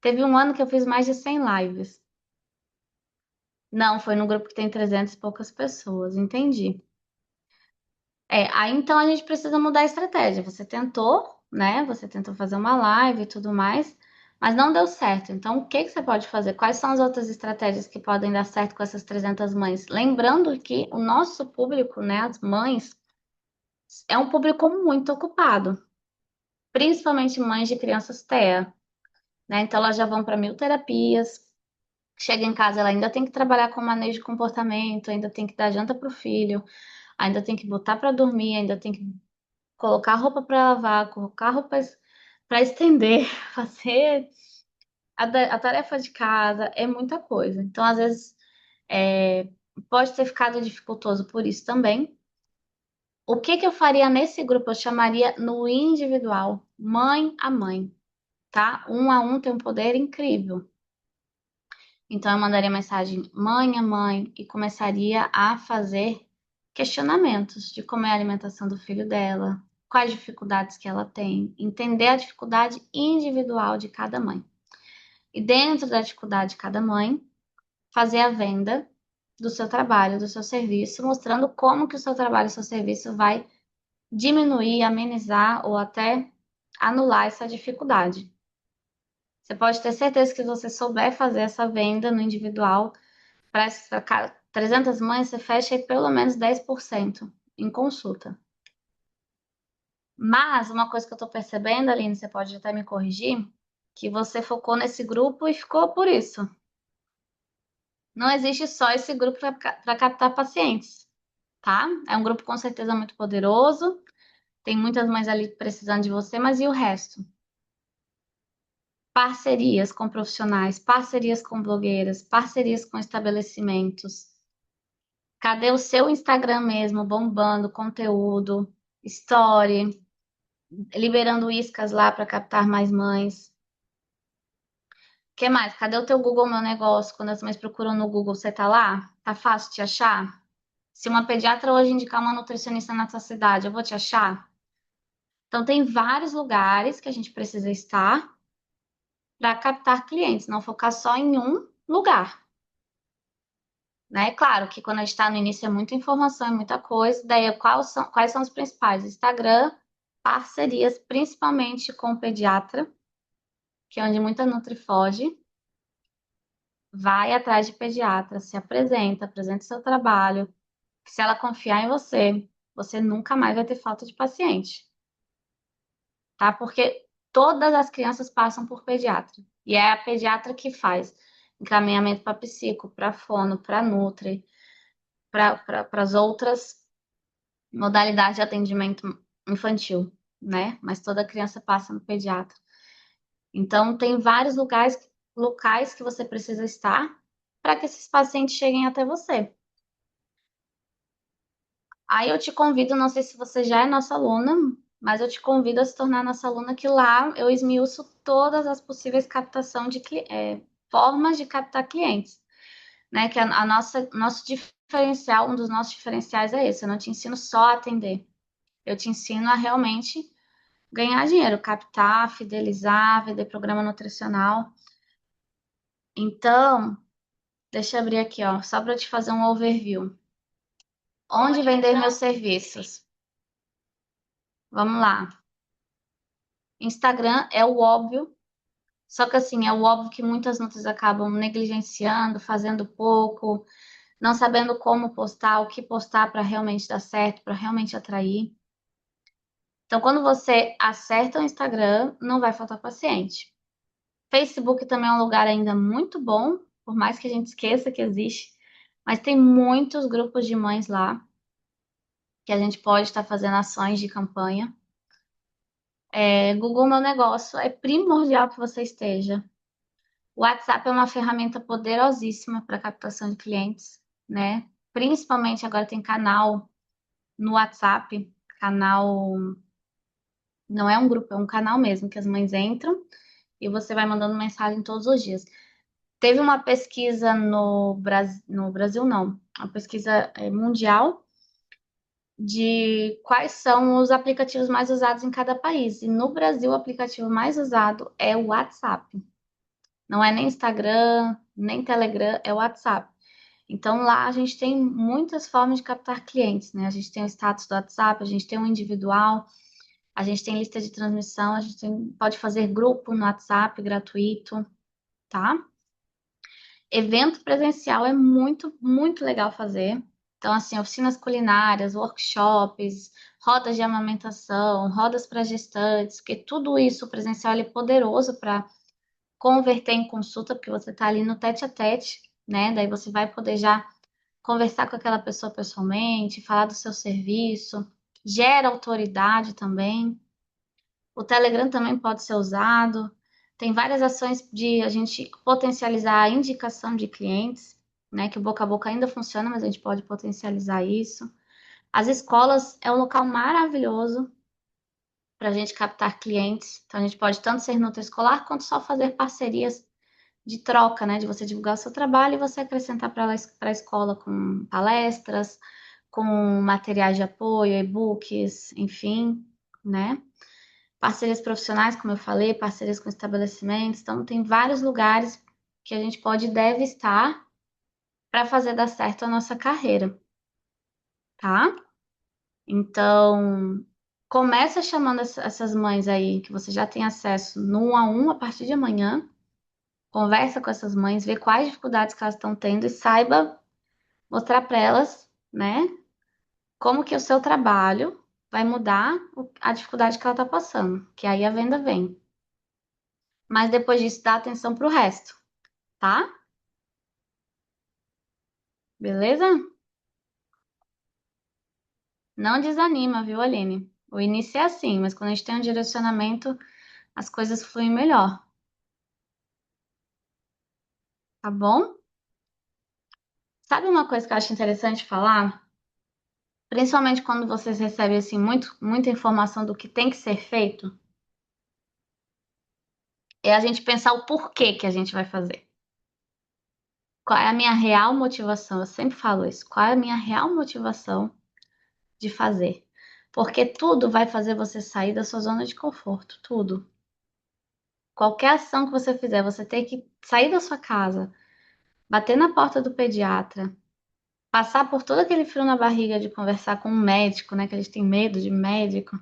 Teve um ano que eu fiz mais de 100 lives. Não, foi no grupo que tem 300 e poucas pessoas, entendi. Aí então a gente precisa mudar a estratégia. Você tentou, né? Você tentou fazer uma live e tudo mais, mas não deu certo. Então, o que que você pode fazer? Quais são as outras estratégias que podem dar certo com essas 300 mães? Lembrando que o nosso público, né, as mães, é um público muito ocupado, principalmente mães de crianças TEA, né? Então, elas já vão para 1000 terapias, Chega em casa, ela ainda tem que trabalhar com manejo de comportamento, ainda tem que dar janta para o filho, ainda tem que botar para dormir, ainda tem que colocar roupa para lavar, colocar roupa para estender, fazer a tarefa de casa, é muita coisa. Então, às vezes, é, pode ter ficado dificultoso por isso também. O que que eu faria nesse grupo? Eu chamaria no individual, mãe a mãe, tá? Um a um tem um poder incrível. Então, eu mandaria mensagem mãe a mãe e começaria a fazer questionamentos de como é a alimentação do filho dela, quais dificuldades que ela tem, entender a dificuldade individual de cada mãe. E dentro da dificuldade de cada mãe, fazer a venda do seu trabalho, do seu serviço, mostrando como que o seu trabalho, o seu serviço vai diminuir, amenizar ou até anular essa dificuldade. Você pode ter certeza que se você souber fazer essa venda no individual, para 300 mães, você fecha aí pelo menos 10% em consulta. Mas uma coisa que eu estou percebendo, Aline, você pode até me corrigir, que você focou nesse grupo e ficou por isso. Não existe só esse grupo para captar pacientes, tá? É um grupo com certeza muito poderoso, tem muitas mães ali precisando de você, mas e o resto? Parcerias com profissionais, parcerias com blogueiras, parcerias com estabelecimentos. Cadê o seu Instagram mesmo, bombando conteúdo, story, liberando iscas lá para captar mais mães? O que mais? Cadê o teu Google Meu Negócio? Quando as mães procuram no Google, você tá lá? Tá fácil de achar? Se uma pediatra hoje indicar uma nutricionista na sua cidade, eu vou te achar? Então, tem vários lugares que a gente precisa estar para captar clientes, não focar só em um lugar, né? Claro que quando a gente está no início é muita informação, é muita coisa, daí quais são os principais? Instagram, parcerias, principalmente com o pediatra, que é onde muita Nutri foge, vai atrás de pediatra, se apresenta, apresenta o seu trabalho, que se ela confiar em você, você nunca mais vai ter falta de paciente, tá? Porque todas as crianças passam por pediatra. E é a pediatra que faz encaminhamento para psico, para fono, para nutri, para as outras modalidades de atendimento infantil, né? Mas toda criança passa no pediatra. Então, tem vários locais que você precisa estar para que esses pacientes cheguem até você. Aí eu te convido, não sei se você já é nossa aluna, mas eu te convido a se tornar nossa aluna, que lá eu esmiuço todas as possíveis formas de captar clientes, né? Que a nosso diferencial, um dos nossos diferenciais é esse. Eu não te ensino só a atender, eu te ensino a realmente ganhar dinheiro, captar, fidelizar, vender programa nutricional. Então, deixa eu abrir aqui, ó, só para te fazer um overview. Onde vender meus serviços? Vamos lá. Instagram é o óbvio, só que assim, é o óbvio que muitas nutris acabam negligenciando, fazendo pouco, não sabendo como postar, o que postar para realmente dar certo, para realmente atrair. Então, quando você acerta o Instagram, não vai faltar paciente. Facebook também é um lugar ainda muito bom, por mais que a gente esqueça que existe, mas tem muitos grupos de mães lá que a gente pode estar fazendo ações de campanha. Google Meu Negócio é primordial que você esteja. O WhatsApp é uma ferramenta poderosíssima para captação de clientes, né? Principalmente agora tem canal no WhatsApp, canal não é um grupo, é um canal mesmo que as mães entram e você vai mandando mensagem todos os dias. Teve uma pesquisa no Brasil não, uma pesquisa mundial de quais são os aplicativos mais usados em cada país. E no Brasil, o aplicativo mais usado é o WhatsApp. Não é nem Instagram, nem Telegram, é o WhatsApp. Então lá a gente tem muitas formas de captar clientes, né? A gente tem o status do WhatsApp, a gente tem o individual, a gente tem lista de transmissão, pode fazer grupo no WhatsApp gratuito, tá? Evento presencial é muito, muito legal fazer. Então, assim, oficinas culinárias, workshops, rodas de amamentação, rodas para gestantes, porque tudo isso presencial é poderoso para converter em consulta, porque você está ali no tete a tete, né? Daí você vai poder já conversar com aquela pessoa pessoalmente, falar do seu serviço, gera autoridade também. O Telegram também pode ser usado. Tem várias ações de a gente potencializar a indicação de clientes, né? Que o boca a boca ainda funciona, mas a gente pode potencializar isso. As escolas é um local maravilhoso para a gente captar clientes. Então, a gente pode tanto ser escolar quanto só fazer parcerias de troca, né? De você divulgar o seu trabalho e você acrescentar para a escola com palestras, com materiais de apoio, e-books, enfim, né? Parcerias profissionais, como eu falei, parcerias com estabelecimentos. Então, tem vários lugares que a gente pode e deve estar para fazer dar certo a nossa carreira, tá? Então, começa chamando essas mães aí que você já tem acesso no 1 a 1 a partir de amanhã. Conversa com essas mães, vê quais dificuldades que elas estão tendo e saiba mostrar para elas, né, como que o seu trabalho vai mudar a dificuldade que ela está passando, que aí a venda vem. Mas depois disso, dá atenção para o resto, tá? Beleza? Não desanima, viu, Aline? O início é assim, mas quando a gente tem um direcionamento, as coisas fluem melhor, tá bom? Sabe uma coisa que eu acho interessante falar? Principalmente quando vocês recebem assim muita informação do que tem que ser feito, é a gente pensar o porquê que a gente vai fazer. Qual é a minha real motivação? Eu sempre falo isso. Qual é a minha real motivação de fazer? Porque tudo vai fazer você sair da sua zona de conforto, tudo. Qualquer ação que você fizer, você tem que sair da sua casa, bater na porta do pediatra, passar por todo aquele frio na barriga de conversar com um médico, né? Que a gente tem medo de médico,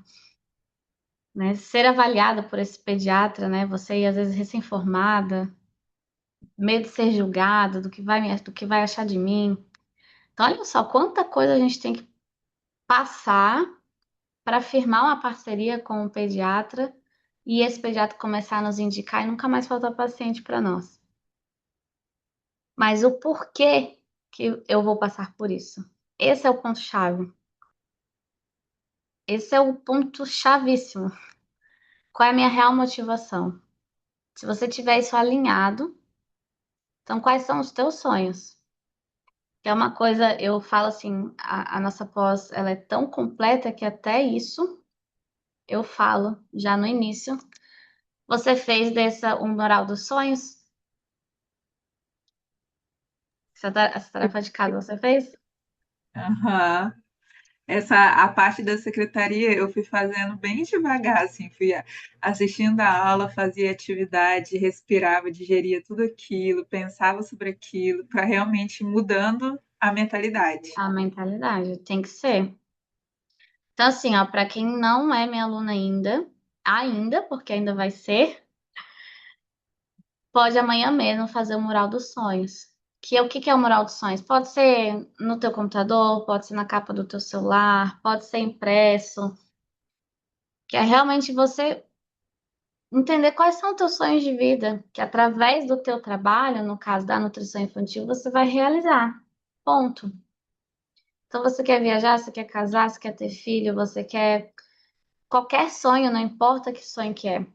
né? Ser avaliada por esse pediatra, né? Você ir às vezes recém-formada, medo de ser julgada, do que vai achar de mim. Então, olha só quanta coisa a gente tem que passar para firmar uma parceria com um pediatra e esse pediatra começar a nos indicar e nunca mais faltar paciente para nós. Mas o porquê que eu vou passar por isso? Esse é o ponto-chave. Esse é o ponto chavíssimo. Qual é a minha real motivação? Se você tiver isso alinhado, então quais são os teus sonhos? Que é uma coisa, eu falo assim, a nossa pós, ela é tão completa que até isso eu falo já no início. Você fez dessa um mural dos sonhos? Essa tarefa de casa você fez? Aham. Essa, a parte da secretaria eu fui fazendo bem devagar, assim, assistindo a aula, fazia atividade, respirava, digeria tudo aquilo, pensava sobre aquilo, para realmente ir mudando a mentalidade. A mentalidade tem que ser. Então, assim, ó, para quem não é minha aluna ainda, porque ainda vai ser, pode amanhã mesmo fazer o mural dos sonhos. Que é o que que é o mural dos sonhos? Pode ser no teu computador, pode ser na capa do teu celular, pode ser impresso, que é realmente você entender quais são os teus sonhos de vida, que através do teu trabalho, no caso da nutrição infantil, você vai realizar. Ponto. Então, você quer viajar, você quer casar, você quer ter filho, você quer qualquer sonho, não importa que sonho que é.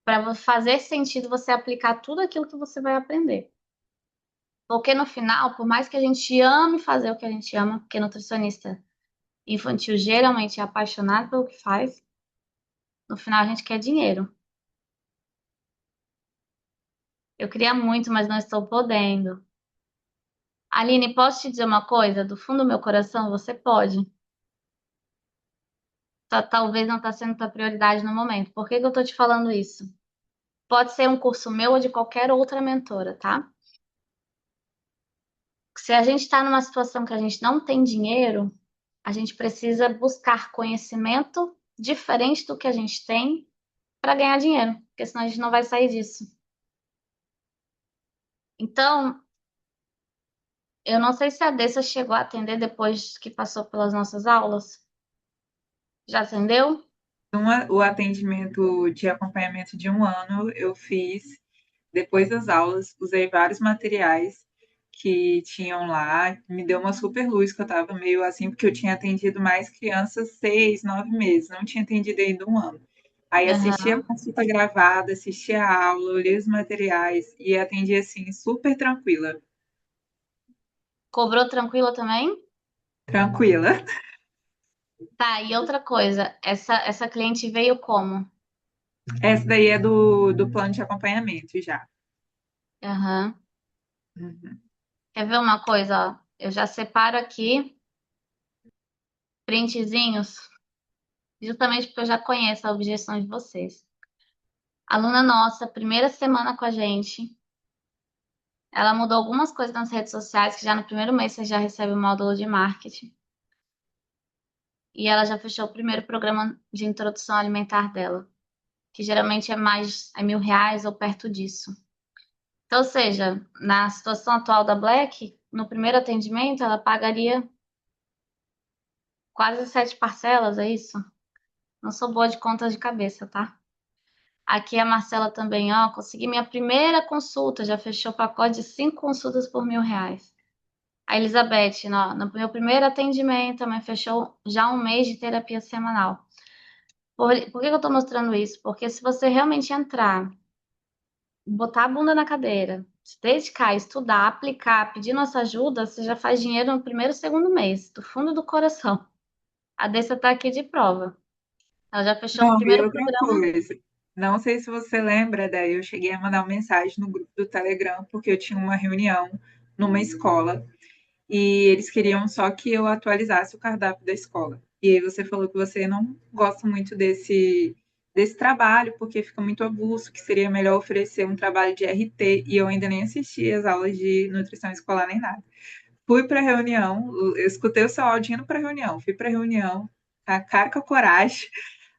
Para fazer sentido você aplicar tudo aquilo que você vai aprender. Porque no final, por mais que a gente ame fazer o que a gente ama, porque nutricionista infantil geralmente é apaixonado pelo que faz, no final a gente quer dinheiro. Eu queria muito, mas não estou podendo. Aline, posso te dizer uma coisa? Do fundo do meu coração, você pode. Só talvez não está sendo tua prioridade no momento. Por que que eu tô te falando isso? Pode ser um curso meu ou de qualquer outra mentora, tá? Se a gente está numa situação que a gente não tem dinheiro, a gente precisa buscar conhecimento diferente do que a gente tem para ganhar dinheiro, porque senão a gente não vai sair disso. Então, eu não sei se a Dessa chegou a atender depois que passou pelas nossas aulas. Já atendeu? O atendimento de acompanhamento de um ano eu fiz depois das aulas, usei vários materiais que tinham lá, me deu uma super luz que eu estava meio assim, porque eu tinha atendido mais crianças 6, 9 meses, não tinha atendido ainda um ano. Aí assisti a Aham. consulta gravada, assisti a aula, olhei os materiais e atendi assim, super tranquila. Cobrou tranquilo também? Tranquila. Tá, e outra coisa, essa cliente veio como? Essa daí é do plano de acompanhamento já. Aham. Uhum. Quer ver uma coisa, ó? Eu já separo aqui printzinhos, justamente porque eu já conheço a objeção de vocês. Aluna nossa, primeira semana com a gente, ela mudou algumas coisas nas redes sociais, que já no primeiro mês você já recebe o módulo de marketing. E ela já fechou o primeiro programa de introdução alimentar dela, que geralmente é mais R$ 1.000 ou perto disso. Então, ou seja, na situação atual da Black, no primeiro atendimento, ela pagaria quase 7 parcelas, é isso? Não sou boa de contas de cabeça, tá? Aqui a Marcela também, ó, consegui minha primeira consulta, já fechou o pacote de 5 consultas por R$ 1.000. A Elizabeth, no meu primeiro atendimento, também fechou já um mês de terapia semanal. Por que que eu tô mostrando isso? Porque se você realmente entrar, botar a bunda na cadeira, se dedicar, estudar, aplicar, pedir nossa ajuda, você já faz dinheiro no primeiro e segundo mês, do fundo do coração. A Dessa tá aqui de prova. Ela já fechou o Não, e primeiro outra programa. coisa, não sei se você lembra, daí eu cheguei a mandar uma mensagem no grupo do Telegram, porque eu tinha uma reunião numa escola e eles queriam só que eu atualizasse o cardápio da escola. E aí você falou que você não gosta muito desse trabalho, porque fica muito avulso, que seria melhor oferecer um trabalho de RT, e eu ainda nem assisti as aulas de nutrição escolar nem nada. Fui para a reunião, eu escutei o seu áudio indo para a reunião, fui para a reunião, com a cara com a coragem.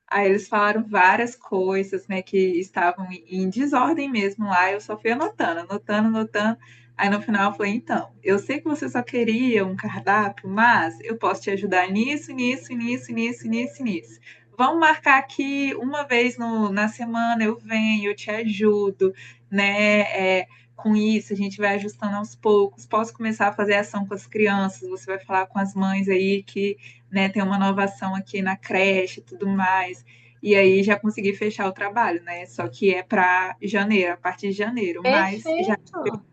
Aí eles falaram várias coisas, né, que estavam em desordem mesmo lá. Eu só fui anotando, anotando, anotando. Aí no final eu falei, então, eu sei que você só queria um cardápio, mas eu posso te ajudar nisso, nisso, nisso, nisso, nisso, nisso. Vamos marcar aqui uma vez na semana, eu venho, eu te ajudo, né? Com isso, a gente vai ajustando aos poucos. Posso começar a fazer ação com as crianças, você vai falar com as mães aí que, né, tem uma nova ação aqui na creche e tudo mais. E aí já consegui fechar o trabalho, né? Só que é para janeiro, a partir de janeiro, mas já Perfeito.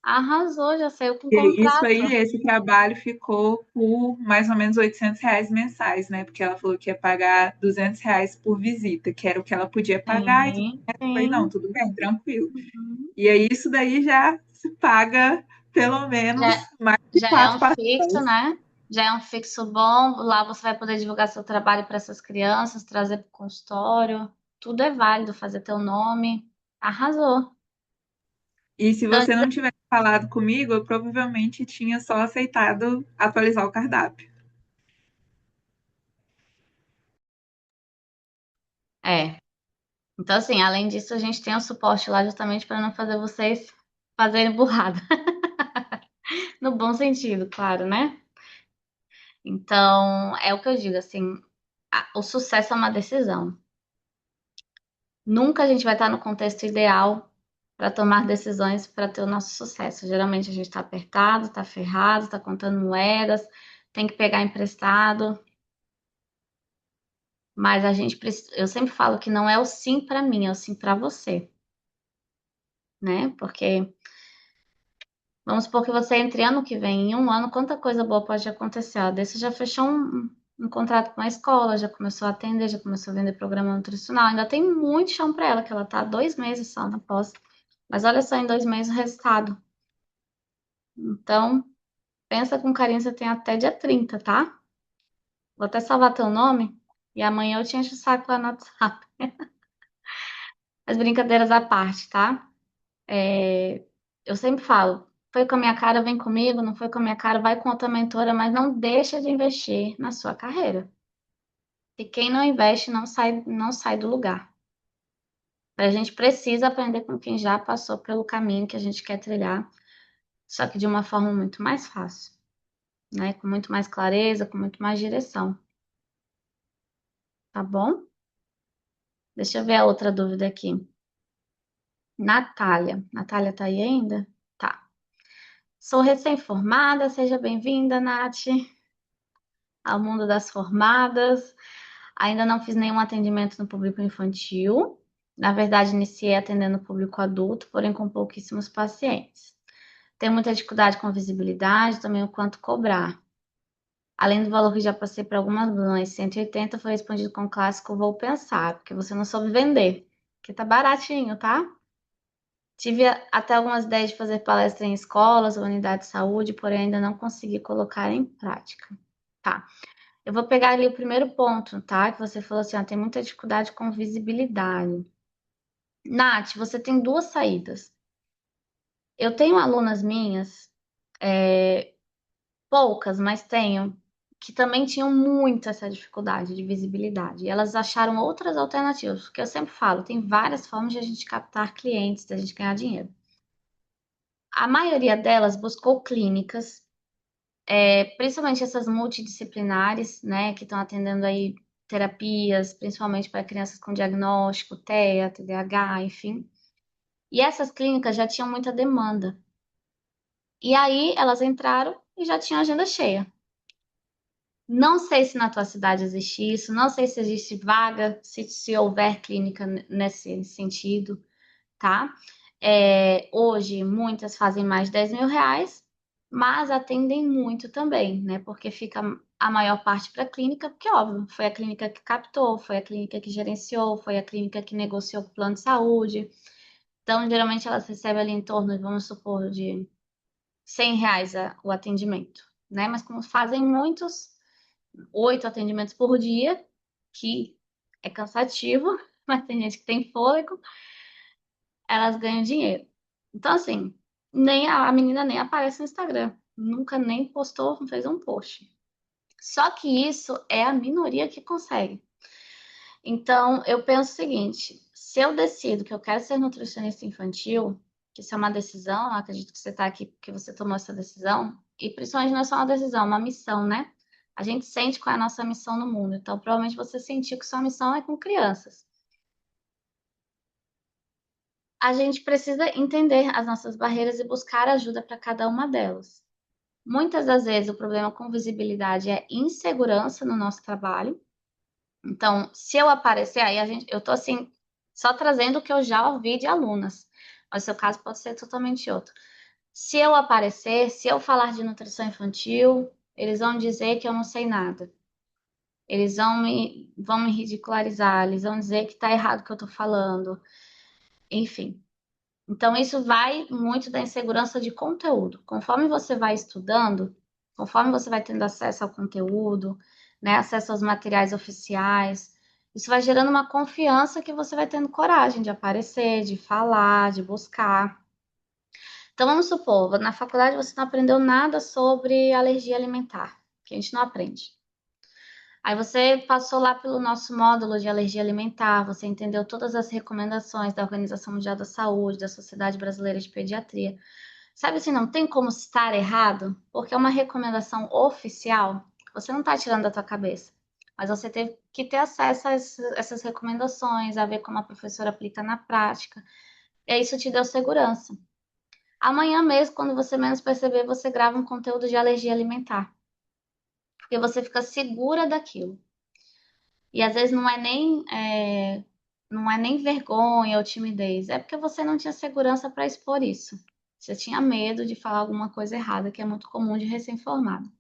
Arrasou, já saiu com isso contrato. aí, esse trabalho ficou por mais ou menos R$ 800 mensais, né? Porque ela falou que ia pagar R$ 200 por visita, que era o que ela podia pagar e tudo Sim, mais. Eu falei, não, sim. tudo bem, tranquilo. Uhum. E aí isso daí já se paga pelo menos Já, mais de já é quatro um fixo, parcelas. né? Já é um fixo bom. Lá você vai poder divulgar seu trabalho para essas crianças, trazer para o consultório. Tudo é válido, fazer teu nome. Arrasou. E se Então, você não tivesse falado comigo, eu provavelmente tinha só aceitado atualizar o cardápio. é. Então, assim, além disso, a gente tem o suporte lá justamente para não fazer vocês fazerem burrada. No bom sentido, claro, né? Então, é o que eu digo, assim, o sucesso é uma decisão. Nunca a gente vai estar no contexto ideal para tomar decisões para ter o nosso sucesso. Geralmente a gente está apertado, está ferrado, está contando moedas, tem que pegar emprestado, mas a gente eu sempre falo que não é o sim para mim, é o sim para você, né? Porque vamos supor que você entre ano que vem, em um ano, quanta coisa boa pode acontecer? Ó, daí você já fechou um contrato com a escola, já começou a atender, já começou a vender programa nutricional, ainda tem muito chão para ela, que ela tá há 2 meses só na pós. Mas olha só, em 2 meses o resultado. Então, pensa com carinho, você tem até dia 30, tá? Vou até salvar teu nome e amanhã eu te encho o saco lá no WhatsApp. As brincadeiras à parte, tá? Eu sempre falo, foi com a minha cara, vem comigo, não foi com a minha cara, vai com outra mentora, mas não deixa de investir na sua carreira. E quem não investe não sai do lugar. A gente precisa aprender com quem já passou pelo caminho que a gente quer trilhar, só que de uma forma muito mais fácil, né? Com muito mais clareza, com muito mais direção. tá bom? Deixa eu ver a outra dúvida aqui. Natália. Natália tá aí ainda? Tá. Sou recém-formada, seja bem-vinda, Nath, ao mundo das formadas. Ainda não fiz nenhum atendimento no público infantil. Na verdade, iniciei atendendo o público adulto, porém com pouquíssimos pacientes. Tenho muita dificuldade com visibilidade, também o quanto cobrar. Além do valor que já passei para algumas mães, 180 foi respondido com o clássico vou pensar, porque você não soube vender. Que tá baratinho, tá? Tive até algumas ideias de fazer palestra em escolas ou unidades de saúde, porém ainda não consegui colocar em prática. Tá. Eu vou pegar ali o primeiro ponto, tá? Que você falou assim, ó, tem muita dificuldade com visibilidade. Nath, você tem duas saídas. Eu tenho alunas minhas, poucas, mas tenho, que também tinham muito essa dificuldade de visibilidade. E elas acharam outras alternativas, porque eu sempre falo, tem várias formas de a gente captar clientes, de a gente ganhar dinheiro. A maioria delas buscou clínicas, principalmente essas multidisciplinares, né, que estão atendendo aí terapias, principalmente para crianças com diagnóstico, TEA, TDAH, enfim. E essas clínicas já tinham muita demanda. E aí elas entraram e já tinham agenda cheia. Não sei se na tua cidade existe isso, não sei se existe vaga, se houver clínica nesse sentido, tá? Hoje, muitas fazem mais de 10 mil reais, mas atendem muito também, né? Porque fica a maior parte para a clínica, porque, óbvio, foi a clínica que captou, foi a clínica que gerenciou, foi a clínica que negociou com o plano de saúde. Então, geralmente, elas recebem ali em torno, vamos supor, de 100 reais o atendimento, né? Mas como fazem muitos, 8 atendimentos por dia, que é cansativo, mas tem gente que tem fôlego, elas ganham dinheiro. Então, assim, nem a menina nem aparece no Instagram. Nunca nem postou, não fez um post. Só que isso é a minoria que consegue. Então, eu penso o seguinte: se eu decido que eu quero ser nutricionista infantil, que isso é uma decisão, eu acredito que você está aqui porque você tomou essa decisão, e principalmente não é só uma decisão, é uma missão, né? A gente sente qual é a nossa missão no mundo. Então, provavelmente você sentiu que sua missão é com crianças. A gente precisa entender as nossas barreiras e buscar ajuda para cada uma delas. Muitas das vezes o problema com visibilidade é insegurança no nosso trabalho. Então, se eu aparecer, eu tô assim, só trazendo o que eu já ouvi de alunas, mas o seu caso pode ser totalmente outro. Se eu aparecer, se eu falar de nutrição infantil, eles vão dizer que eu não sei nada. Eles vão me ridicularizar, eles vão dizer que tá errado o que eu tô falando. Enfim, então, isso vai muito da insegurança de conteúdo. Conforme você vai estudando, conforme você vai tendo acesso ao conteúdo, né, acesso aos materiais oficiais, isso vai gerando uma confiança que você vai tendo coragem de aparecer, de falar, de buscar. Então, vamos supor, na faculdade você não aprendeu nada sobre alergia alimentar, que a gente não aprende. Aí você passou lá pelo nosso módulo de alergia alimentar, você entendeu todas as recomendações da Organização Mundial da Saúde, da Sociedade Brasileira de Pediatria. Sabe assim, não tem como estar errado, porque é uma recomendação oficial, você não está tirando da tua cabeça. Mas você teve que ter acesso a essas recomendações, a ver como a professora aplica na prática. E isso te deu segurança. Amanhã mesmo, quando você menos perceber, você grava um conteúdo de alergia alimentar, porque você fica segura daquilo. E às vezes não é nem vergonha ou timidez, é porque você não tinha segurança para expor isso. Você tinha medo de falar alguma coisa errada, que é muito comum de recém-formado.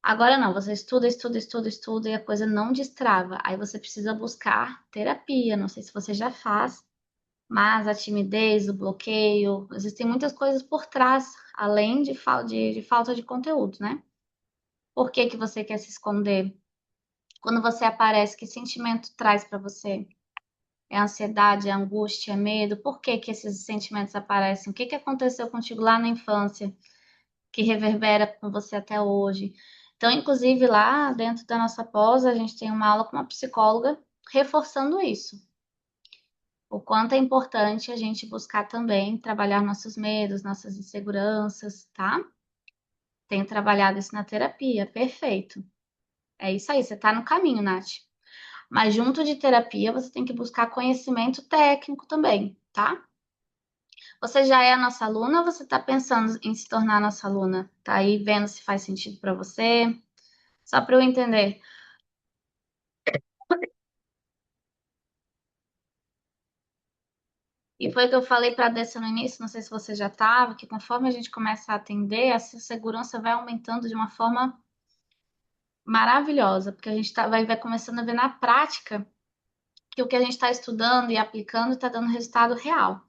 Agora não, você estuda, estuda, estuda, estuda e a coisa não destrava. Aí você precisa buscar terapia. Não sei se você já faz, mas a timidez, o bloqueio, existem muitas coisas por trás, além de falta de conteúdo, né? Por que que você quer se esconder? Quando você aparece, que sentimento traz para você? É ansiedade, é angústia, é medo? Por que que esses sentimentos aparecem? O que que aconteceu contigo lá na infância que reverbera com você até hoje? Então, inclusive, lá dentro da nossa pós, a gente tem uma aula com uma psicóloga reforçando isso. O quanto é importante a gente buscar também trabalhar nossos medos, nossas inseguranças, tá? Tenho trabalhado isso na terapia, perfeito. É isso aí, você tá no caminho, Nath. Mas junto de terapia, você tem que buscar conhecimento técnico também, tá? Você já é a nossa aluna ou você está pensando em se tornar a nossa aluna? Tá aí vendo se faz sentido para você? Só para eu entender. E foi o que eu falei para a Dessa no início, não sei se você já estava, que conforme a gente começa a atender, essa segurança vai aumentando de uma forma maravilhosa, porque a gente vai começando a ver na prática que o que a gente está estudando e aplicando está dando resultado real.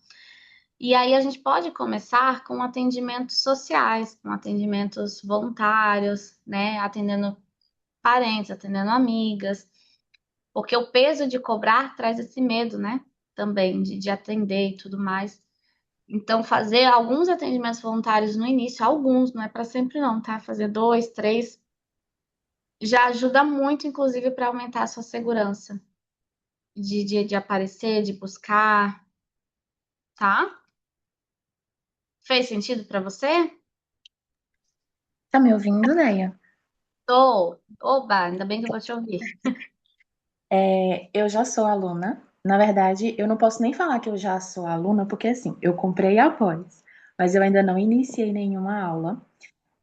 E aí a gente pode começar com atendimentos sociais, com atendimentos voluntários, né? Atendendo parentes, atendendo amigas, porque o peso de cobrar traz esse medo, né? Também de atender e tudo mais. Então, fazer alguns atendimentos voluntários no início, alguns, não é para sempre não, tá? Fazer dois, três, já ajuda muito, inclusive, para aumentar a sua segurança de aparecer, de buscar, tá? Fez sentido para você? Tá me ouvindo, Neia? Tô. Oba, ainda bem que eu vou te ouvir. Eu já sou aluna. Na verdade, eu não posso nem falar que eu já sou aluna, porque assim, eu comprei após, mas eu ainda não iniciei nenhuma aula.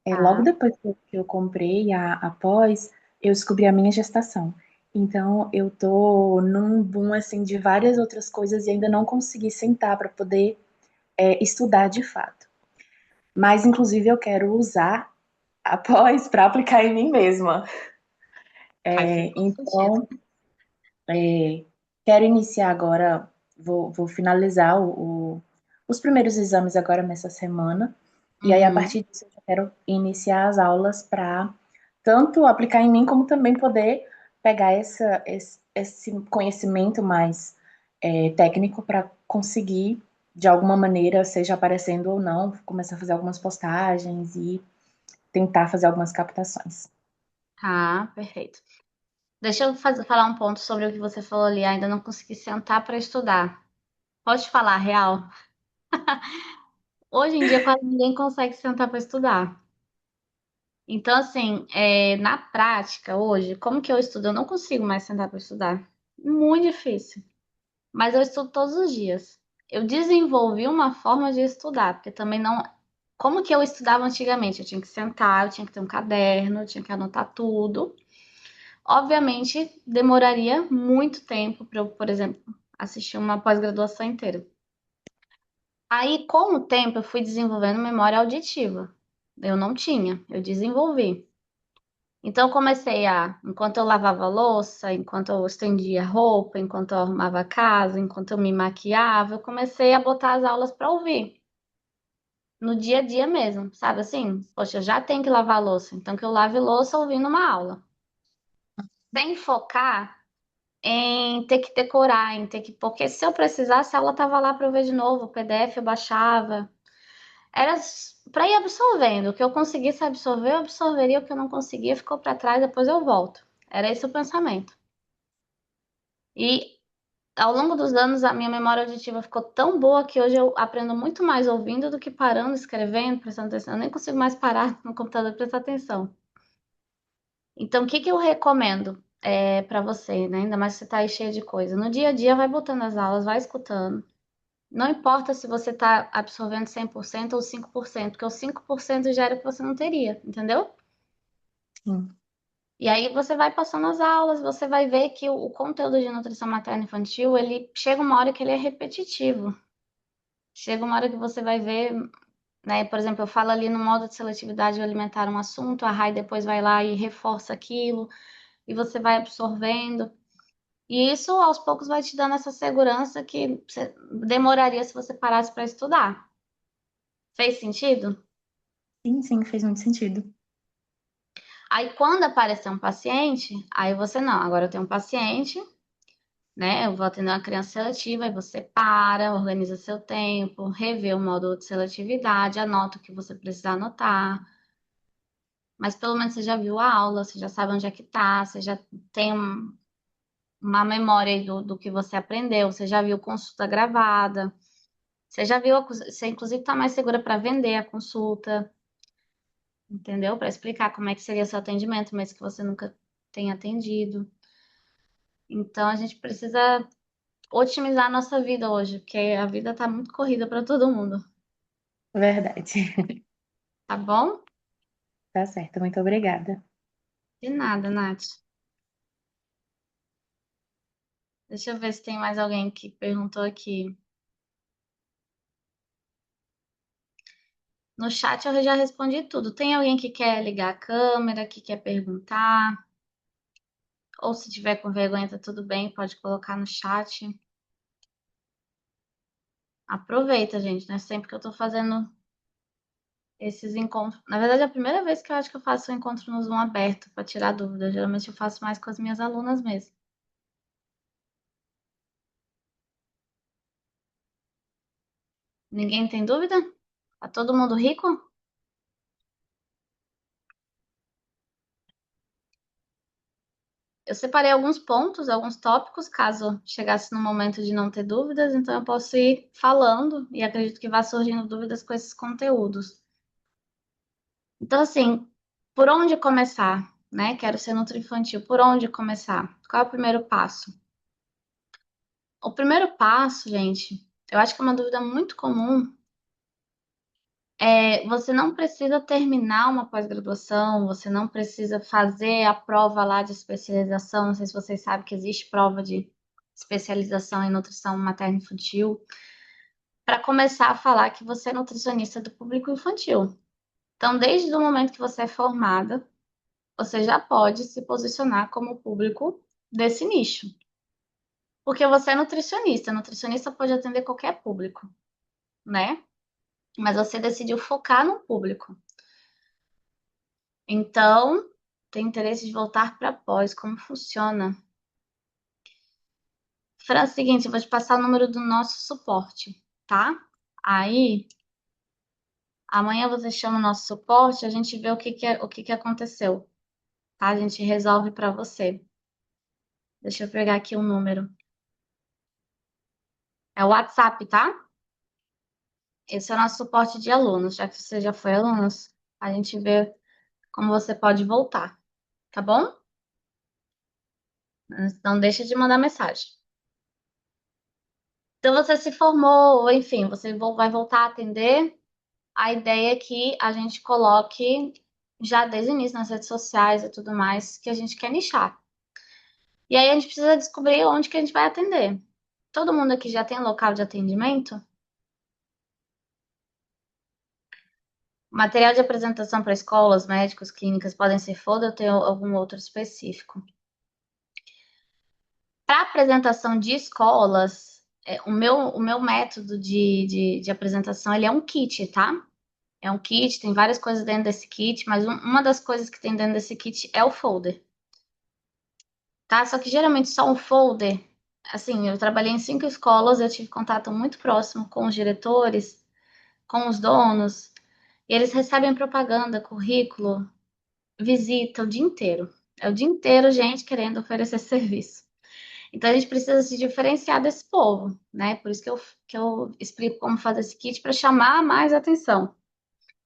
Logo Tá, depois que eu comprei a após, eu descobri a minha gestação. Então, eu tô num boom assim de várias outras coisas e ainda não consegui sentar para poder estudar de fato. Mas, inclusive, eu quero usar após para aplicar em mim mesma. faz todo sentido. Então, É, quero iniciar agora, vou finalizar os primeiros exames agora nessa semana, e aí a Uhum. partir disso eu já quero iniciar as aulas para tanto aplicar em mim, como também poder pegar esse conhecimento mais técnico para conseguir, de alguma maneira, seja aparecendo ou não, começar a fazer algumas postagens e tentar fazer algumas captações. Tá, perfeito. Deixa eu falar um ponto sobre o que você falou ali. Ainda não consegui sentar para estudar. Pode falar, real. Hoje em dia quase ninguém consegue sentar para estudar. Então, assim, na prática, hoje, como que eu estudo? Eu não consigo mais sentar para estudar. Muito difícil. Mas eu estudo todos os dias. Eu desenvolvi uma forma de estudar, porque também não. Como que eu estudava antigamente? Eu tinha que sentar, eu tinha que ter um caderno, eu tinha que anotar tudo. Obviamente, demoraria muito tempo para eu, por exemplo, assistir uma pós-graduação inteira. Aí, com o tempo, eu fui desenvolvendo memória auditiva. Eu não tinha, eu desenvolvi. Então, eu comecei enquanto eu lavava a louça, enquanto eu estendia a roupa, enquanto eu arrumava a casa, enquanto eu me maquiava, eu comecei a botar as aulas para ouvir. No dia a dia mesmo, sabe assim? Poxa, eu já tenho que lavar a louça, então que eu lave louça ouvindo uma aula. Sem focar em ter que decorar, em ter que. Porque se eu precisasse, a aula tava lá para eu ver de novo, o PDF eu baixava. Era para ir absorvendo. O que eu conseguisse absorver, eu absorveria. O que eu não conseguia, ficou para trás, depois eu volto. Era esse o pensamento. E ao longo dos anos, a minha memória auditiva ficou tão boa que hoje eu aprendo muito mais ouvindo do que parando, escrevendo, prestando atenção. Eu nem consigo mais parar no computador e prestar atenção. Então, o que que eu recomendo para você, né? Ainda mais se você tá aí cheia de coisa. No dia a dia, vai botando as aulas, vai escutando. Não importa se você está absorvendo 100% ou 5%, porque o 5% já era o que você não teria, entendeu? Sim, E aí você vai passando as aulas, você vai ver que o conteúdo de nutrição materna infantil, ele chega uma hora que ele é repetitivo. Chega uma hora que você vai ver, né? Por exemplo, eu falo ali no modo de seletividade alimentar um assunto, a Rai depois vai lá e reforça aquilo, e você vai absorvendo. E isso aos poucos vai te dando essa segurança que demoraria se você parasse para estudar. Fez sentido? sim, sim, fez muito sentido. Aí quando aparecer um paciente, aí você não, agora eu tenho um paciente, né? Eu vou atender uma criança seletiva, aí você para, organiza seu tempo, revê o modo de seletividade, anota o que você precisa anotar. Mas pelo menos você já viu a aula, você já sabe onde é que tá, você já tem uma memória aí do que você aprendeu, você já viu consulta gravada, você já viu, você inclusive está mais segura para vender a consulta, entendeu? Para explicar como é que seria seu atendimento, mas que você nunca tenha atendido. Então a gente precisa otimizar a nossa vida hoje, porque a vida está muito corrida para todo mundo, Verdade. tá bom? Tá certo, muito obrigada. De nada, Nath. Deixa eu ver se tem mais alguém que perguntou aqui. No chat eu já respondi tudo. Tem alguém que quer ligar a câmera, que quer perguntar? Ou se tiver com vergonha, tá tudo bem, pode colocar no chat. Aproveita, gente, né? Sempre que eu tô fazendo esses encontros. Na verdade, é a primeira vez que eu acho que eu faço um encontro no Zoom aberto para tirar dúvidas. Geralmente eu faço mais com as minhas alunas mesmo. Ninguém tem dúvida? Tá todo mundo rico? Eu separei alguns pontos, alguns tópicos, caso chegasse no momento de não ter dúvidas, então eu posso ir falando e acredito que vá surgindo dúvidas com esses conteúdos. Então, assim, por onde começar, né? Quero ser nutriinfantil, por onde começar? Qual é o primeiro passo? O primeiro passo, gente, eu acho que é uma dúvida muito comum. Você não precisa terminar uma pós-graduação, você não precisa fazer a prova lá de especialização. Não sei se vocês sabem que existe prova de especialização em nutrição materno-infantil, para começar a falar que você é nutricionista do público infantil. Então, desde o momento que você é formada, você já pode se posicionar como público desse nicho. Porque você é nutricionista, nutricionista pode atender qualquer público, né? Mas você decidiu focar no público. Então, tem interesse de voltar para pós, como funciona? Fran, é o seguinte, eu vou te passar o número do nosso suporte, tá? Aí, amanhã você chama o nosso suporte, a gente vê o que que aconteceu, tá? A gente resolve para você. Deixa eu pegar aqui o número. É o WhatsApp, tá? Esse é o nosso suporte de alunos. Já que você já foi aluno, a gente vê como você pode voltar, tá bom? Não deixa de mandar mensagem. Então, você se formou, ou enfim, você vai voltar a atender. A ideia é que a gente coloque já desde o início nas redes sociais e tudo mais, que a gente quer nichar. E aí a gente precisa descobrir onde que a gente vai atender. Todo mundo aqui já tem local de atendimento? Material de apresentação para escolas, médicos, clínicas podem ser folder ou tem algum outro específico? Para apresentação de escolas, o meu método de apresentação ele é um kit, tá? É um kit, tem várias coisas dentro desse kit, mas uma das coisas que tem dentro desse kit é o folder, tá? Só que geralmente só um folder, assim, eu trabalhei em 5 escolas, eu tive contato muito próximo com os diretores, com os donos, e eles recebem propaganda, currículo, visita o dia inteiro. É o dia inteiro gente querendo oferecer serviço. Então a gente precisa se diferenciar desse povo, né? Por isso que eu explico como fazer esse kit para chamar mais atenção,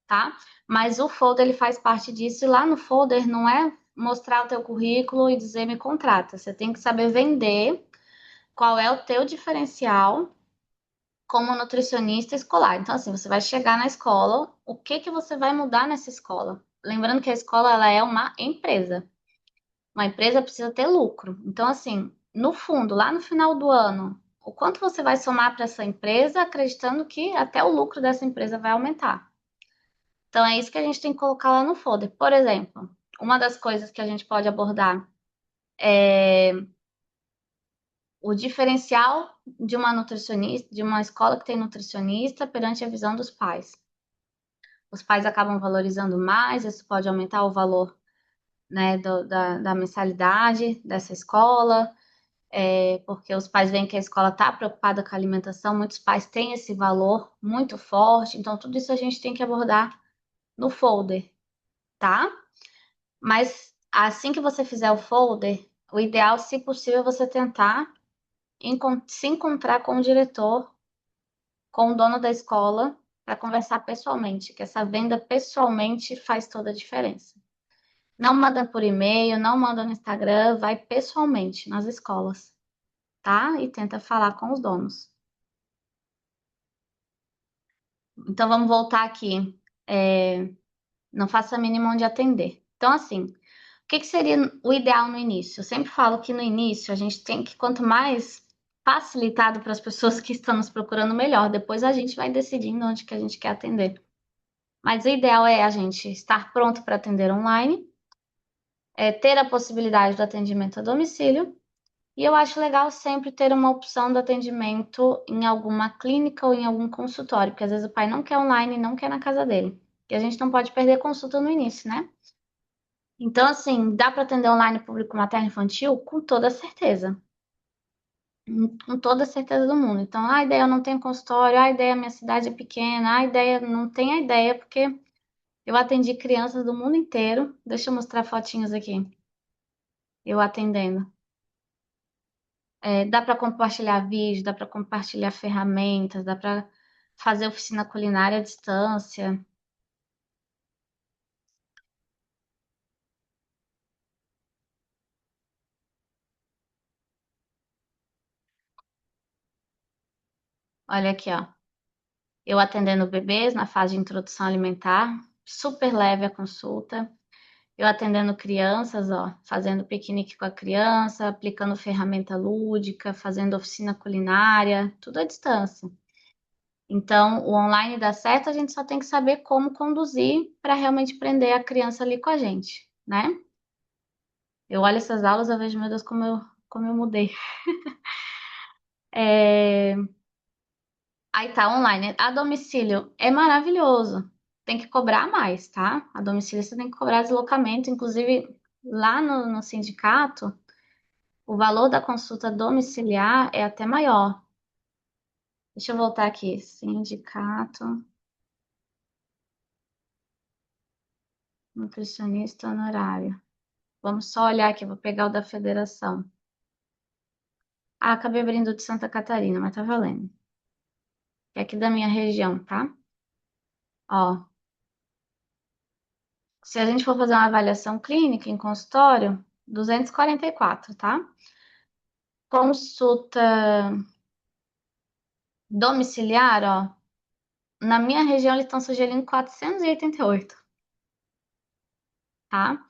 tá? Mas o folder ele faz parte disso e lá no folder não é mostrar o teu currículo e dizer me contrata. Você tem que saber vender qual é o teu diferencial como nutricionista escolar. Então assim, você vai chegar na escola, o que que você vai mudar nessa escola? Lembrando que a escola ela é uma empresa. Uma empresa precisa ter lucro. Então assim, no fundo, lá no final do ano, o quanto você vai somar para essa empresa, acreditando que até o lucro dessa empresa vai aumentar. Então, é isso que a gente tem que colocar lá no folder. Por exemplo, uma das coisas que a gente pode abordar é o diferencial de uma nutricionista, de uma escola que tem nutricionista perante a visão dos pais. Os pais acabam valorizando mais, isso pode aumentar o valor, né, da mensalidade dessa escola, porque os pais veem que a escola está preocupada com a alimentação, muitos pais têm esse valor muito forte, então tudo isso a gente tem que abordar no folder, tá? Mas assim que você fizer o folder, o ideal, se possível, é você tentar se encontrar com o diretor, com o dono da escola, para conversar pessoalmente, que essa venda pessoalmente faz toda a diferença. Não manda por e-mail, não manda no Instagram, vai pessoalmente nas escolas, tá? E tenta falar com os donos. Então vamos voltar aqui. Não faça a mínima onde atender. Então, assim, o que seria o ideal no início? Eu sempre falo que no início a gente tem que, quanto mais facilitado para as pessoas que estão nos procurando, melhor. Depois a gente vai decidindo onde que a gente quer atender. Mas o ideal é a gente estar pronto para atender online, ter a possibilidade do atendimento a domicílio. E eu acho legal sempre ter uma opção do atendimento em alguma clínica ou em algum consultório, porque às vezes o pai não quer online e não quer na casa dele. E a gente não pode perder consulta no início, né? Então, assim, dá para atender online público materno e infantil? Com toda certeza. Com toda a certeza do mundo. Então, a ideia eu não tenho consultório, a ideia minha cidade é pequena, a ideia não tem a ideia, porque eu atendi crianças do mundo inteiro. Deixa eu mostrar fotinhos aqui. Eu atendendo. Dá para compartilhar vídeo, dá para compartilhar ferramentas, dá para fazer oficina culinária à distância. Olha aqui, ó. Eu atendendo bebês na fase de introdução alimentar, super leve a consulta. Eu atendendo crianças, ó, fazendo piquenique com a criança, aplicando ferramenta lúdica, fazendo oficina culinária, tudo à distância. Então, o online dá certo, a gente só tem que saber como conduzir para realmente prender a criança ali com a gente, né? Eu olho essas aulas, eu vejo, meu Deus, como eu mudei. Aí tá online. A domicílio é maravilhoso. Tem que cobrar mais, tá? A domicílio você tem que cobrar deslocamento. Inclusive, lá no sindicato, o valor da consulta domiciliar é até maior. Deixa eu voltar aqui. Sindicato, nutricionista honorário. Vamos só olhar aqui, vou pegar o da federação. Ah, acabei abrindo o de Santa Catarina, mas tá valendo. É aqui da minha região, tá? Ó, se a gente for fazer uma avaliação clínica em consultório, 244, tá? Consulta domiciliar, ó, na minha região eles estão sugerindo 488, tá?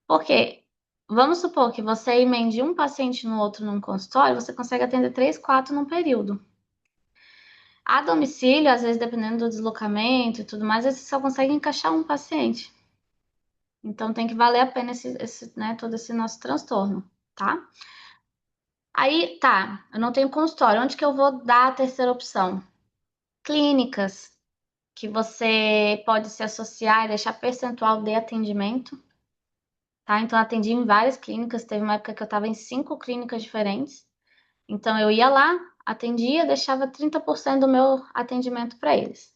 Porque vamos supor que você emende um paciente no outro num consultório, você consegue atender 3, 4 num período. A domicílio, às vezes, dependendo do deslocamento e tudo mais, você só consegue encaixar um paciente. Então tem que valer a pena né, todo esse nosso transtorno, tá? Aí, tá, eu não tenho consultório. Onde que eu vou dar a terceira opção? Clínicas, que você pode se associar e deixar percentual de atendimento, tá? Então, eu atendi em várias clínicas. Teve uma época que eu estava em 5 clínicas diferentes. Então, eu ia lá, atendia, deixava 30% do meu atendimento para eles.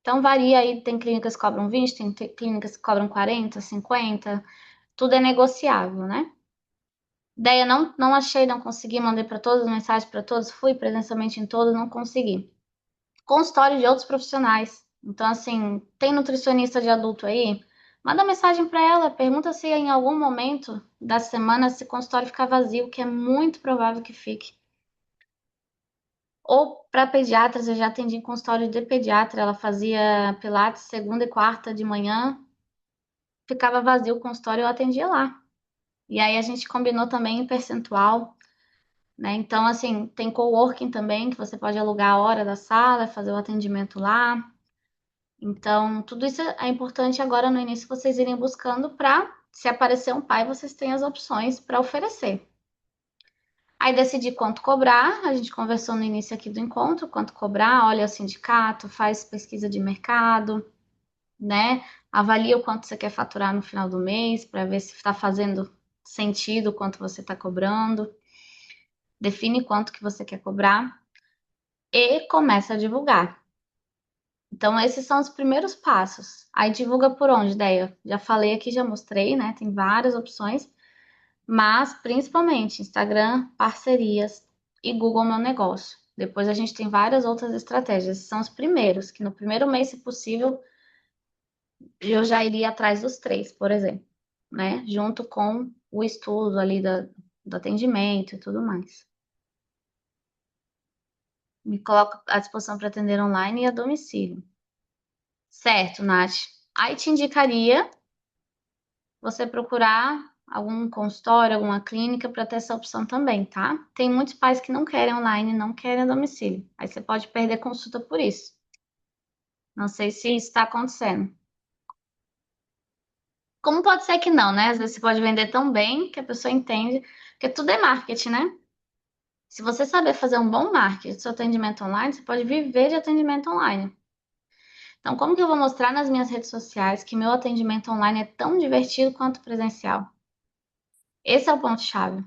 Então, varia aí. Tem clínicas que cobram 20, tem clínicas que cobram 40, 50. Tudo é negociável, né? Daí eu não achei, não consegui, mandei para todos, mensagem para todos, fui presencialmente em todos, não consegui. Consultório de outros profissionais. Então, assim, tem nutricionista de adulto aí? Manda mensagem para ela, pergunta se em algum momento da semana esse consultório ficar vazio, que é muito provável que fique. Ou para pediatras, eu já atendi em consultório de pediatra, ela fazia pilates segunda e quarta de manhã, ficava vazio o consultório, eu atendia lá. E aí a gente combinou também em percentual, né? Então, assim, tem coworking também, que você pode alugar a hora da sala, fazer o atendimento lá. Então, tudo isso é importante agora no início vocês irem buscando para, se aparecer um pai, vocês têm as opções para oferecer. Aí decidir quanto cobrar, a gente conversou no início aqui do encontro, quanto cobrar, olha o sindicato, faz pesquisa de mercado, né? Avalia o quanto você quer faturar no final do mês para ver se está fazendo sentido o quanto você está cobrando. Define quanto que você quer cobrar e começa a divulgar. Então, esses são os primeiros passos. Aí divulga por onde, ideia? Já falei aqui, já mostrei, né? Tem várias opções, mas principalmente Instagram, parcerias e Google Meu Negócio. Depois a gente tem várias outras estratégias. Esses são os primeiros, que no primeiro mês, se possível, eu já iria atrás dos 3, por exemplo. né? Junto com o estudo ali do atendimento e tudo mais. Me coloco à disposição para atender online e a domicílio. Certo, Nath. Aí te indicaria você procurar algum consultório, alguma clínica para ter essa opção também, tá? Tem muitos pais que não querem online, não querem a domicílio. Aí você pode perder consulta por isso. Não sei se isso está acontecendo. Como pode ser que não, né? Às vezes você pode vender tão bem que a pessoa entende, porque tudo é marketing, né? Se você saber fazer um bom marketing do seu atendimento online, você pode viver de atendimento online. Então, como que eu vou mostrar nas minhas redes sociais que meu atendimento online é tão divertido quanto presencial? Esse é o ponto-chave.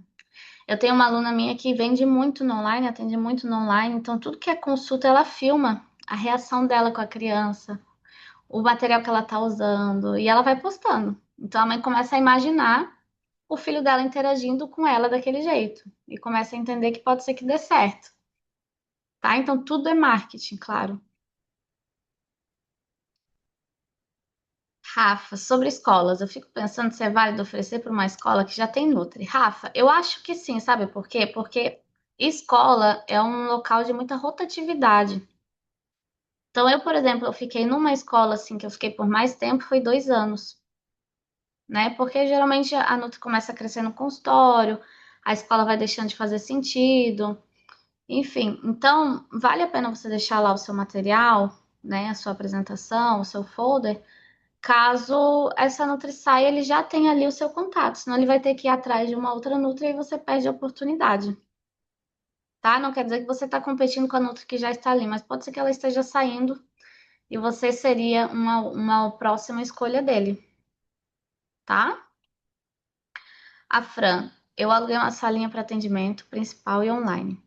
Eu tenho uma aluna minha que vende muito no online, atende muito no online, então tudo que é consulta ela filma a reação dela com a criança, o material que ela tá usando, e ela vai postando. Então a mãe começa a imaginar o filho dela interagindo com ela daquele jeito e começa a entender que pode ser que dê certo, tá? Então tudo é marketing, claro. Rafa, sobre escolas, eu fico pensando se é válido oferecer para uma escola que já tem Nutri. Rafa, eu acho que sim, sabe por quê? Porque escola é um local de muita rotatividade. Então, eu, por exemplo, eu fiquei numa escola assim que eu fiquei por mais tempo, foi 2 anos, né? Porque geralmente a Nutri começa a crescer no consultório, a escola vai deixando de fazer sentido, enfim. Então, vale a pena você deixar lá o seu material, né? A sua apresentação, o seu folder. Caso essa Nutri saia, ele já tem ali o seu contato, senão ele vai ter que ir atrás de uma outra Nutri e você perde a oportunidade, tá? Não quer dizer que você está competindo com a Nutri que já está ali, mas pode ser que ela esteja saindo e você seria uma próxima escolha dele, tá? A Fran, eu aluguei uma salinha para atendimento principal e online,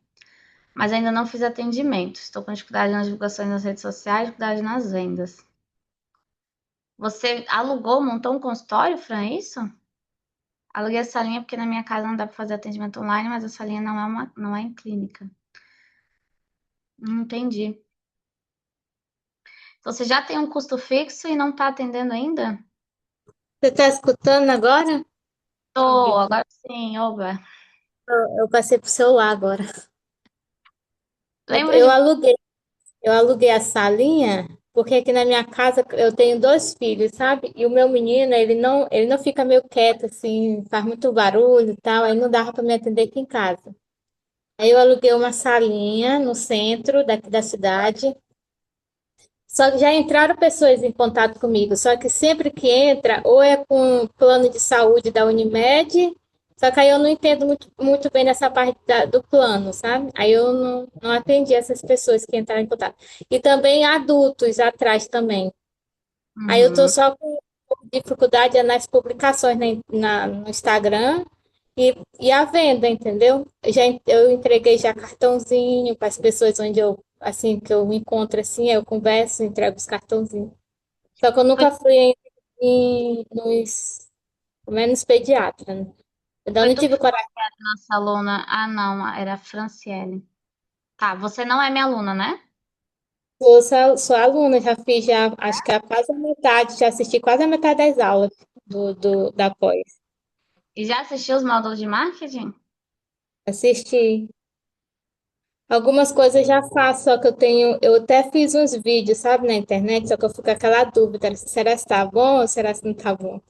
mas ainda não fiz atendimento. Estou com dificuldade nas divulgações nas redes sociais, dificuldade nas vendas. Você alugou, montou um consultório, Fran, é isso? Aluguei a salinha porque na minha casa não dá para fazer atendimento online, mas a salinha não é em clínica. Não entendi. Então, você já tem um custo fixo e não está atendendo ainda? Você está escutando agora? Tô, agora sim, oba. Eu passei pro celular agora. Eu, Lembra eu de. aluguei, eu aluguei a salinha porque aqui na minha casa eu tenho dois filhos, sabe? E o meu menino, ele não fica meio quieto assim, faz muito barulho e tal, aí não dava para me atender aqui em casa. Aí eu aluguei uma salinha no centro daqui da cidade. Só que já entraram pessoas em contato comigo, só que sempre que entra, ou é com plano de saúde da Unimed, só que aí eu não entendo muito bem nessa parte do plano, sabe? Aí eu não atendi essas pessoas que entraram em contato. E também adultos atrás também. Aí eu tô Uhum. só com dificuldade nas publicações no Instagram e a venda, entendeu? Eu entreguei já cartãozinho para as pessoas onde eu, assim, que eu encontro assim, eu converso, entrego os cartãozinhos. Só que eu Foi, nunca fui como é, nos pediatras, né? Eu foi não tu que tive falou coragem. que era nossa aluna. Ah, não, era a Franciele. Tá, você não é minha aluna, né? Sou aluna, já fiz já, acho que quase a metade, já assisti quase a metade das aulas da pós. E já assistiu os módulos de marketing? Assisti. Algumas coisas eu já faço, só que eu até fiz uns vídeos, sabe, na internet, só que eu fico com aquela dúvida, será que tá bom ou será que não tá bom?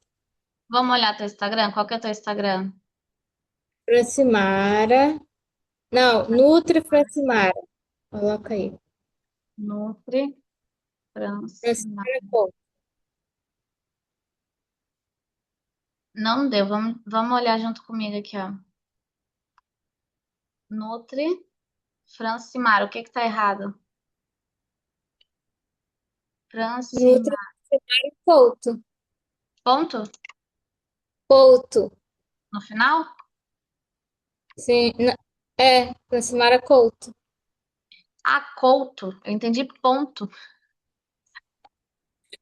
Vamos olhar teu Instagram? Qual que é teu Instagram? Francimara, não, Nutri Francimara, coloca aí. Nutri Francimar. Francimara Couto. Não deu. Vamos olhar junto comigo aqui, ó. Nutri Francimar. O que que tá errado? Nutri Francimar. Francimara Couto, Ponto? Couto, No final? sim, Francimara Couto, Ah, Couto. Eu entendi ponto.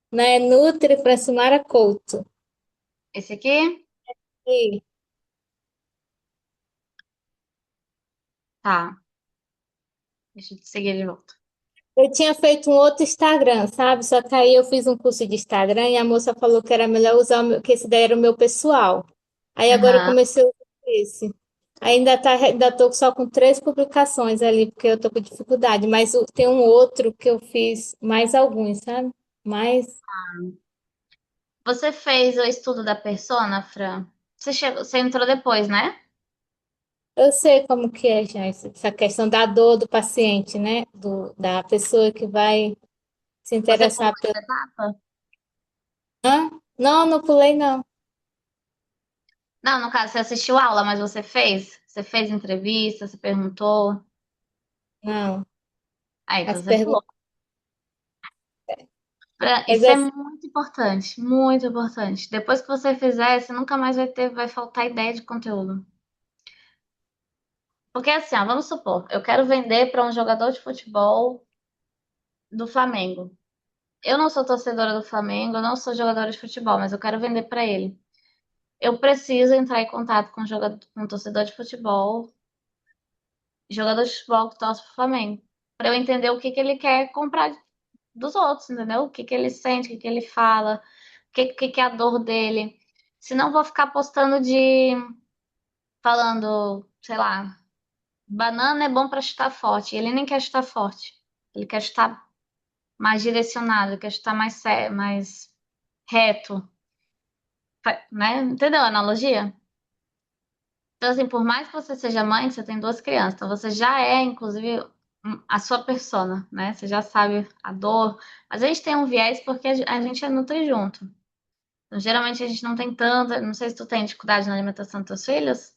né, Nutri Francimara Couto. Esse aqui? E Tá. Deixa eu te seguir de volta. Eu tinha feito um outro Instagram, sabe? Só que aí eu fiz um curso de Instagram e a moça falou que era melhor usar que esse daí era o meu pessoal. Aí agora eu Aham. comecei a usar esse. Ainda tô só com 3 publicações ali, porque eu tô com dificuldade, mas tem um outro que eu fiz mais alguns, sabe? Mas Você fez o estudo da persona, Fran? Você entrou depois, né? eu sei como que é já essa questão da dor do paciente, né? Da pessoa que vai se Você pulou interessar pelo. essa etapa? Hã? Não, não pulei, não. Não, no caso, você assistiu a aula, mas você fez? Você fez entrevista, você perguntou? Não. Aí, então As você pulou. perguntas. Mas Isso é assim, muito importante, muito importante. Depois que você fizer, você nunca mais vai faltar ideia de conteúdo. Porque assim, ó, vamos supor, eu quero vender para um jogador de futebol do Flamengo. Eu não sou torcedora do Flamengo, eu não sou jogadora de futebol, mas eu quero vender para ele. Eu preciso entrar em contato com com um torcedor de futebol, jogador de futebol que torce pro Flamengo, para eu entender o que que ele quer comprar dos outros, entendeu? O que que ele sente, o que que ele fala, que é a dor dele. Senão vou ficar postando falando, sei lá, banana é bom para chutar forte. Ele nem quer chutar forte. Ele quer chutar mais direcionado, ele quer chutar mais reto, né? Entendeu a analogia? Então, assim, por mais que você seja mãe, você tem duas crianças, então você já é, inclusive, a sua persona, né? Você já sabe a dor. Mas a gente tem um viés porque a gente é nutri junto. Então, geralmente a gente não tem tanta. Não sei se tu tem dificuldade na alimentação dos teus filhos.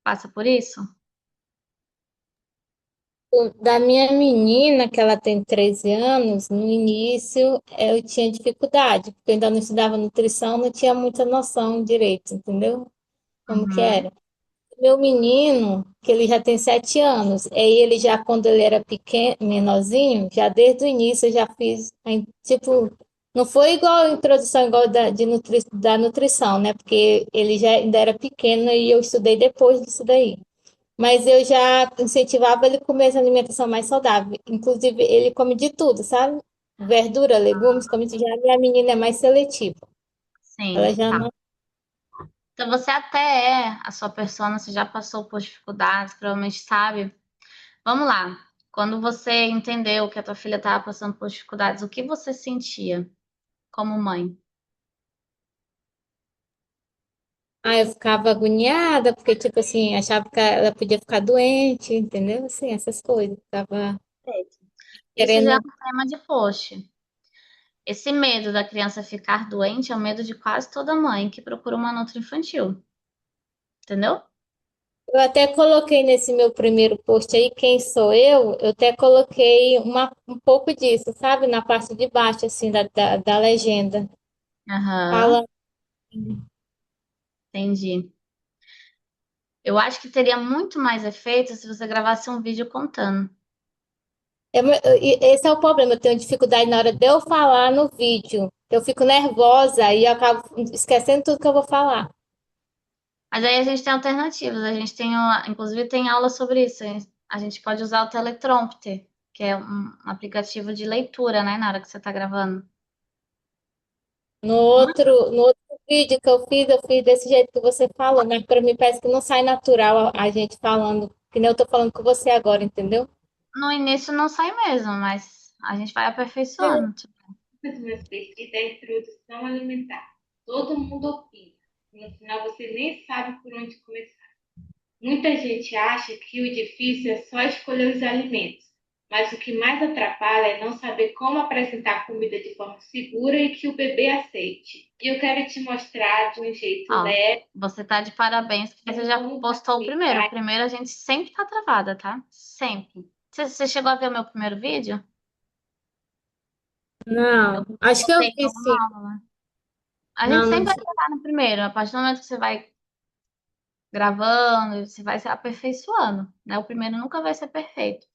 Passa por isso? da minha menina, que ela tem 13 anos, no início eu tinha dificuldade, porque eu ainda não estudava nutrição, não tinha muita noção direito, entendeu? Como que Uhum. era. Meu menino, que ele já tem 7 anos, aí ele já, quando ele era pequeno, menorzinho, já desde o início eu já fiz, tipo, não foi igual a introdução igual da nutrição, né? Porque ele já ainda era pequeno e eu estudei depois disso daí. Mas eu já incentivava ele a comer essa alimentação mais saudável. Inclusive, ele come de tudo, sabe? Verdura, legumes, come de... Já a minha menina é mais seletiva. Ela Sim. já não. Então você até é a sua persona, você já passou por dificuldades, provavelmente sabe. Vamos lá. Quando você entendeu que a tua filha estava passando por dificuldades, o que você sentia como mãe? Ah, eu ficava agoniada, porque, tipo assim, achava que ela podia ficar doente, entendeu? Assim, essas coisas. Ficava Certo. Isso já é querendo. um tema de post. Esse medo da criança ficar doente é o medo de quase toda mãe que procura uma nutri infantil, entendeu? Eu até coloquei nesse meu primeiro post aí, quem sou eu até coloquei um pouco disso, sabe? Na parte de baixo, assim, da legenda. Aham, Fala. entendi. Eu acho que teria muito mais efeito se você gravasse um vídeo contando. Esse é o problema, eu tenho dificuldade na hora de eu falar no vídeo. Eu fico nervosa e eu acabo esquecendo tudo que eu vou falar. Mas aí a gente tem alternativas. A gente tem, inclusive, tem aula sobre isso. A gente pode usar o teleprompter, que é um aplicativo de leitura, né, na hora que você está gravando. No outro vídeo que eu fiz desse jeito que você falou, mas para mim parece que não sai natural a gente falando, que nem eu tô falando com você agora, entendeu? No início não sai mesmo, mas a gente vai aperfeiçoando. As minhas pesquisas é introdução alimentar. Todo mundo opina. No final você nem sabe por onde começar. Muita gente acha que o difícil é só escolher os alimentos, mas o que mais atrapalha é não saber como apresentar a comida de forma segura e que o bebê aceite. E eu quero te mostrar de um jeito Ó, leve você tá de parabéns, porque você já como postou o primeiro. O aplicar. primeiro a gente sempre tá travada, tá? Sempre. Você chegou a ver o meu primeiro vídeo? Eu Não, acho que eu botei vi sim. alguma aula, né? A gente Não, não sempre vai vi. travar no primeiro. A partir do momento que você vai gravando, você vai se aperfeiçoando, né? O primeiro nunca vai ser perfeito.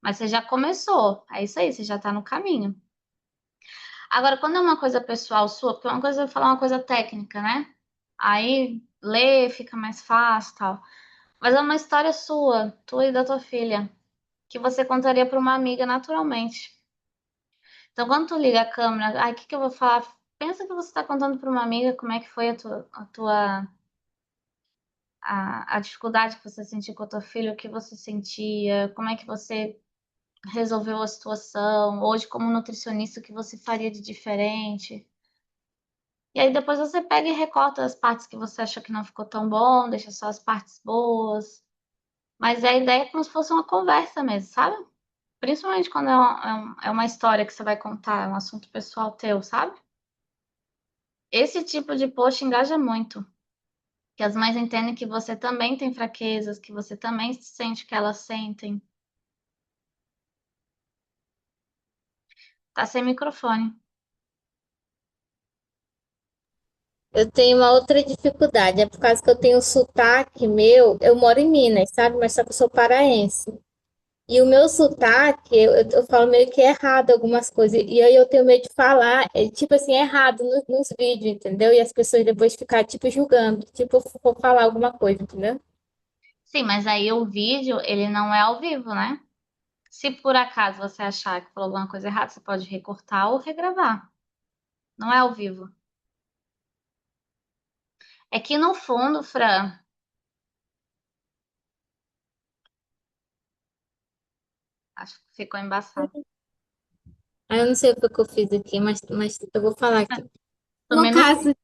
Mas você já começou. É isso aí, você já tá no caminho. Agora, quando é uma coisa pessoal sua, porque uma coisa é falar uma coisa técnica, né? Aí ler fica mais fácil, tal. Mas é uma história sua, tua e da tua filha. que você contaria para uma amiga naturalmente. Então, quando tu liga a câmera, ai, o que que eu vou falar? Pensa que você está contando para uma amiga como é que foi a dificuldade que você sentiu com o teu filho, o que você sentia, como é que você resolveu a situação, hoje como nutricionista, o que você faria de diferente. E aí depois você pega e recorta as partes que você achou que não ficou tão bom, deixa só as partes boas. Mas a ideia é como se fosse uma conversa mesmo, sabe? Principalmente quando é uma história que você vai contar, é um assunto pessoal teu, sabe? Esse tipo de post engaja muito. Que as mães entendem que você também tem fraquezas, que você também sente o que elas sentem. Tá sem microfone. Eu tenho uma outra dificuldade, é por causa que eu tenho sotaque meu, eu moro em Minas, sabe? Mas só que eu sou paraense. E o meu sotaque, eu falo meio que errado algumas coisas. E aí eu tenho medo de falar, tipo assim, errado nos vídeos, entendeu? E as pessoas depois ficar, tipo, julgando, tipo, eu for falar alguma coisa, entendeu? Sim, mas aí o vídeo, ele não é ao vivo, né? Se por acaso você achar que falou alguma coisa errada, você pode recortar ou regravar. Não é ao vivo. É que no fundo, Fran, acho que ficou embaçado. Aí eu não sei o que eu fiz aqui, mas eu vou falar aqui. No Também não caso, sei.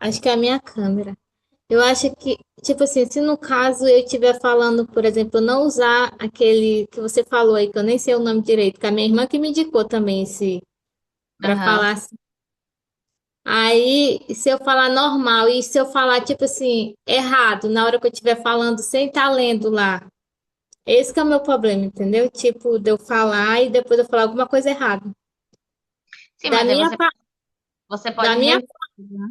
acho que é a minha câmera. Eu acho que, tipo assim, se no caso eu estiver falando, por exemplo, não usar aquele que você falou aí, que eu nem sei o nome direito, que a minha irmã que me indicou também esse, para Aham. falar assim. Aí, se eu falar normal e se eu falar, tipo assim, errado, na hora que eu estiver falando sem estar lendo lá, esse que é o meu problema, entendeu? Tipo, de eu falar e depois eu falar alguma coisa errada. Sim, Da mas aí minha, você da pode minha, rever, né?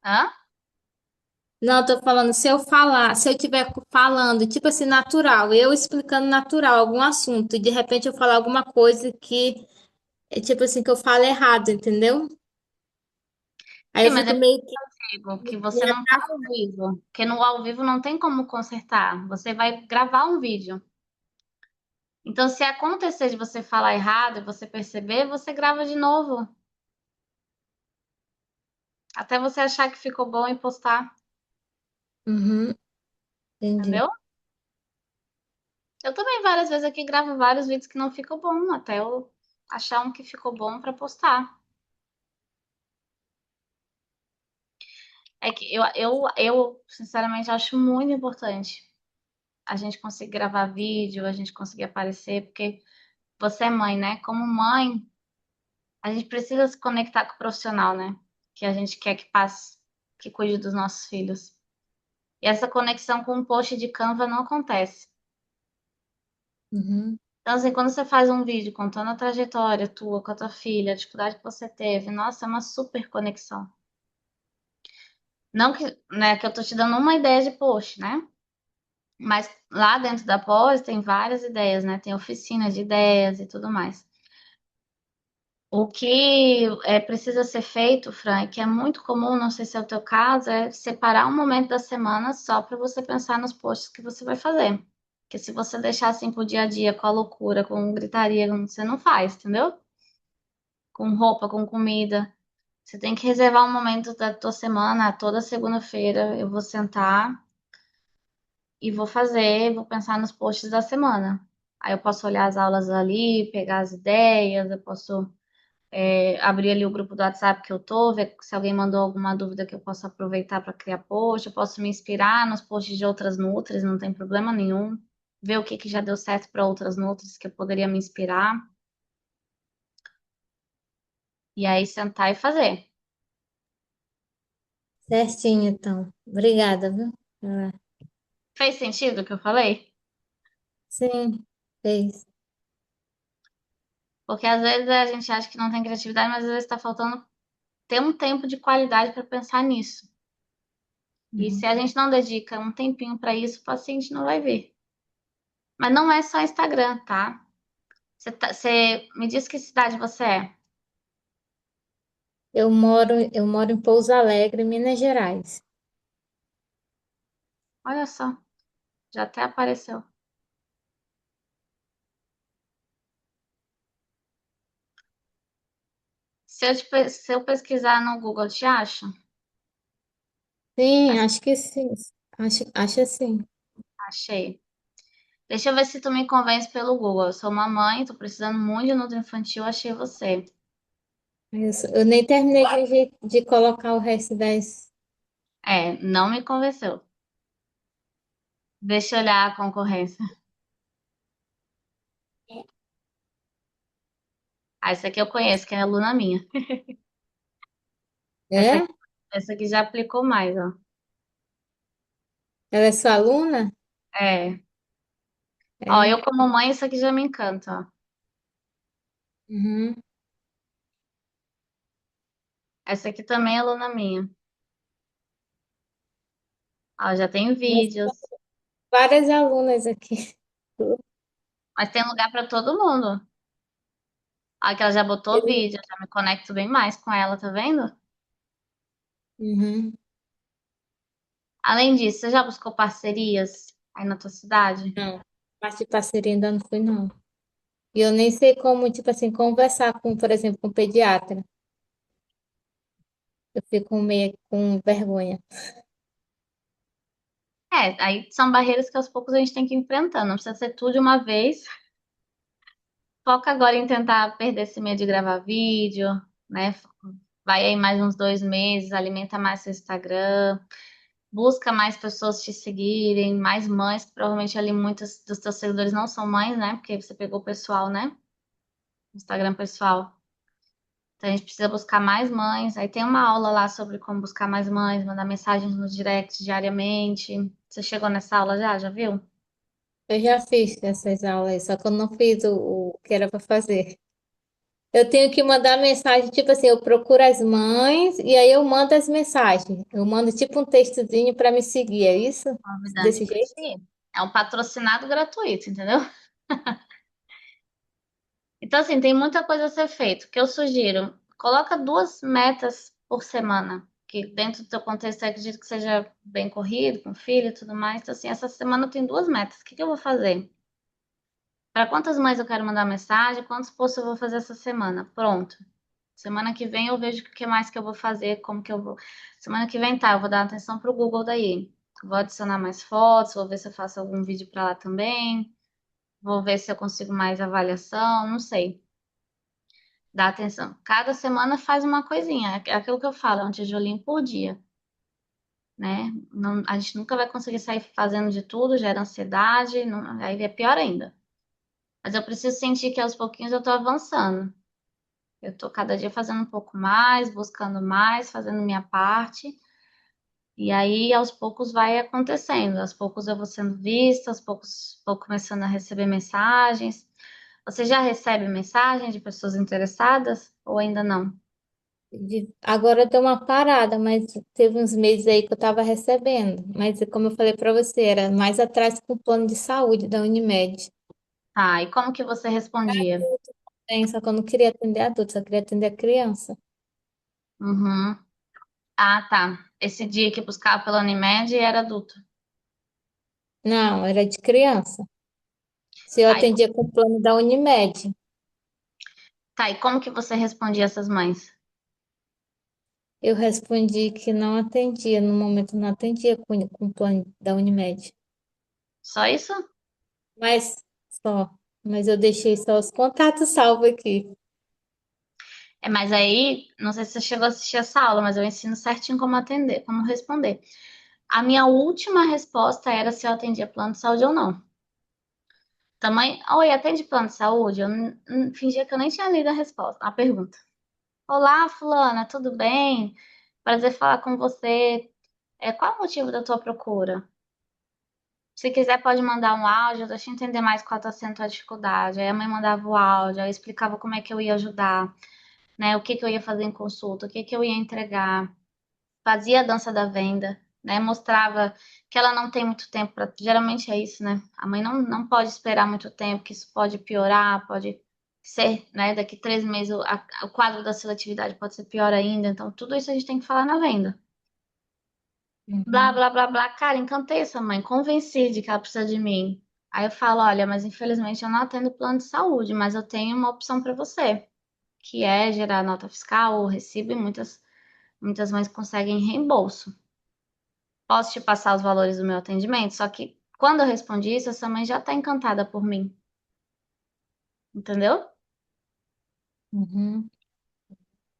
Hã? não, eu tô falando, se eu falar, se eu estiver falando, tipo assim, natural, eu explicando natural algum assunto, e de repente eu falar alguma coisa que é tipo assim, que eu falo errado, entendeu? Aí Sim, eu mas fico é meio que. possível que você não tá ao vivo. Porque no ao vivo não tem como consertar. Você vai gravar um vídeo. Então, se acontecer de você falar errado e você perceber, você grava de novo. Até você achar que ficou bom e postar. Uhum, entendi. Entendeu? Eu também várias vezes aqui gravo vários vídeos que não ficam bom, até eu achar um que ficou bom para postar. É que eu sinceramente acho muito importante a gente conseguir gravar vídeo, a gente conseguir aparecer, porque você é mãe, né? Como mãe, a gente precisa se conectar com o profissional, né? Que a gente quer que passe, que cuide dos nossos filhos. E essa conexão com um post de Canva não acontece. Uhum. Então, assim, quando você faz um vídeo contando a trajetória tua com a tua filha, a dificuldade que você teve, nossa, é uma super conexão. Não que, né, que eu tô te dando uma ideia de post, né? Mas lá dentro da pós tem várias ideias, né? Tem oficina de ideias e tudo mais. O que precisa ser feito, Fran, que é muito comum, não sei se é o teu caso, é separar um momento da semana só para você pensar nos posts que você vai fazer. Porque se você deixar assim pro dia a dia, com a loucura, com gritaria, você não faz, entendeu? Com roupa, com comida. Você tem que reservar um momento da tua semana, toda segunda-feira eu vou sentar e vou fazer, vou pensar nos posts da semana. Aí eu posso olhar as aulas ali, pegar as ideias, eu posso abrir ali o grupo do WhatsApp que eu tô, ver se alguém mandou alguma dúvida que eu possa aproveitar para criar post. Eu posso me inspirar nos posts de outras nutris, não tem problema nenhum. Ver o que que já deu certo para outras nutris que eu poderia me inspirar. E aí sentar e fazer. Certinho, então. Obrigada, viu? Ah, Fez sentido o que eu falei? sim, fez. Porque às vezes a gente acha que não tem criatividade, mas às vezes está faltando ter um tempo de qualidade para pensar nisso. E se Uhum. a gente não dedica um tempinho para isso, o paciente não vai ver. Mas não é só Instagram, tá? Você me diz que cidade você é. Eu moro em Pouso Alegre, Minas Gerais. Olha só, já até apareceu. Se eu pesquisar no Google, te acho? Sim, Ach- acho que sim. Acho assim. Achei. Deixa eu ver se tu me convence pelo Google. Eu sou mamãe, tô precisando muito de nutra infantil, achei você. Eu nem terminei de colocar o resto das. É, não me convenceu. Deixa eu olhar a concorrência. Ah, essa aqui eu conheço, que é aluna minha. Essa É? aqui, essa aqui já aplicou mais, ó. Ela é sua aluna? É. Ó, É. eu como mãe, isso aqui já me encanta, ó. Uhum. Essa aqui também é aluna minha. Ó, já tem Nossa, vídeos, várias alunas aqui. mas tem lugar para todo mundo. Ó, que ela já botou vídeo, eu já me conecto bem mais com ela, tá vendo? Uhum. Além disso, você já buscou parcerias aí na tua cidade? Não, parte de parceria ainda não fui, não. E eu nem sei como, tipo assim, conversar com, por exemplo, com um pediatra. Eu fico meio com vergonha. É, aí são barreiras que aos poucos a gente tem que ir enfrentando. Não precisa ser tudo de uma vez. Foca agora em tentar perder esse medo de gravar vídeo, né? Vai aí mais uns 2 meses, alimenta mais seu Instagram, busca mais pessoas te seguirem, mais mães, que provavelmente ali muitos dos teus seguidores não são mães, né? Porque você pegou o pessoal, né? Instagram pessoal. Então a gente precisa buscar mais mães. Aí tem uma aula lá sobre como buscar mais mães, mandar mensagens no direct diariamente. Você chegou nessa aula já? Já viu? Eu já fiz essas aulas, só que eu não fiz o que era para fazer. Eu tenho que mandar mensagem, tipo assim, eu procuro as mães e aí eu mando as mensagens. Eu mando tipo um textozinho para me seguir, é isso? Convidando Desse para jeito? seguir. É um patrocinado gratuito, entendeu? Então, assim, tem muita coisa a ser feita. O que eu sugiro, coloca 2 metas por semana, que dentro do teu contexto eu acredito que seja bem corrido, com filho e tudo mais. Então, assim, essa semana eu tenho 2 metas. O que que eu vou fazer? Para quantas mães eu quero mandar mensagem? Quantos posts eu vou fazer essa semana? Pronto. Semana que vem eu vejo o que mais que eu vou fazer, como que eu vou. Semana que vem, tá, eu vou dar atenção pro Google daí. Vou adicionar mais fotos, vou ver se eu faço algum vídeo para lá também. Vou ver se eu consigo mais avaliação, não sei. Dá atenção. Cada semana faz uma coisinha. É aquilo que eu falo, é um tijolinho por dia, né? A gente nunca vai conseguir sair fazendo de tudo, gera ansiedade, aí é pior ainda. Mas eu preciso sentir que aos pouquinhos eu tô avançando. Eu tô cada dia fazendo um pouco mais, buscando mais, fazendo minha parte. E aí, aos poucos, vai acontecendo. Aos poucos eu vou sendo vista, aos poucos vou começando a receber mensagens. Você já recebe mensagem de pessoas interessadas ou ainda não? Agora deu uma parada, mas teve uns meses aí que eu estava recebendo. Mas como eu falei para você, era mais atrás com o plano de saúde da Unimed. Tá, e como que você respondia? Tem, só que eu não queria atender adulto, só queria atender criança. Uhum. Ah, tá. Esse dia que buscava pela Unimed era adulto. Não, era de criança. Se eu Aí, atendia com o plano da Unimed, tá, e como que você respondia essas mães? eu respondi que não atendia, no momento não atendia com o plano da Unimed. Só isso? Mas só, mas eu deixei só os contatos salvos aqui. É, mas aí, não sei se você chegou a assistir essa aula, mas eu ensino certinho como atender, como responder. A minha última resposta era se eu atendia plano de saúde ou não. Tamanho, oi, atende plano de saúde? Eu fingia que eu nem tinha lido a resposta, a pergunta. Olá, fulana, tudo bem? Prazer falar com você. Qual é o motivo da tua procura? Se quiser, pode mandar um áudio, deixa eu entender mais qual está sendo a tua dificuldade. Aí a mãe mandava o áudio, aí eu explicava como é que eu ia ajudar, né? O que que eu ia fazer em consulta, o que que eu ia entregar. Fazia a dança da venda, né? Mostrava que ela não tem muito tempo para. Geralmente é isso, né? A mãe não pode esperar muito tempo, que isso pode piorar, pode ser, né? Daqui 3 meses o quadro da seletividade pode ser pior ainda. Então, tudo isso a gente tem que falar na venda. Blá, Uhum. blá, blá, blá. Cara, encantei essa mãe, convenci de que ela precisa de mim. Aí eu falo, olha, mas infelizmente eu não atendo plano de saúde, mas eu tenho uma opção para você, que é gerar nota fiscal ou recibo, e muitas mães conseguem reembolso. Posso te passar os valores do meu atendimento? Só que quando eu respondi isso, essa mãe já está encantada por mim, entendeu? Uhum.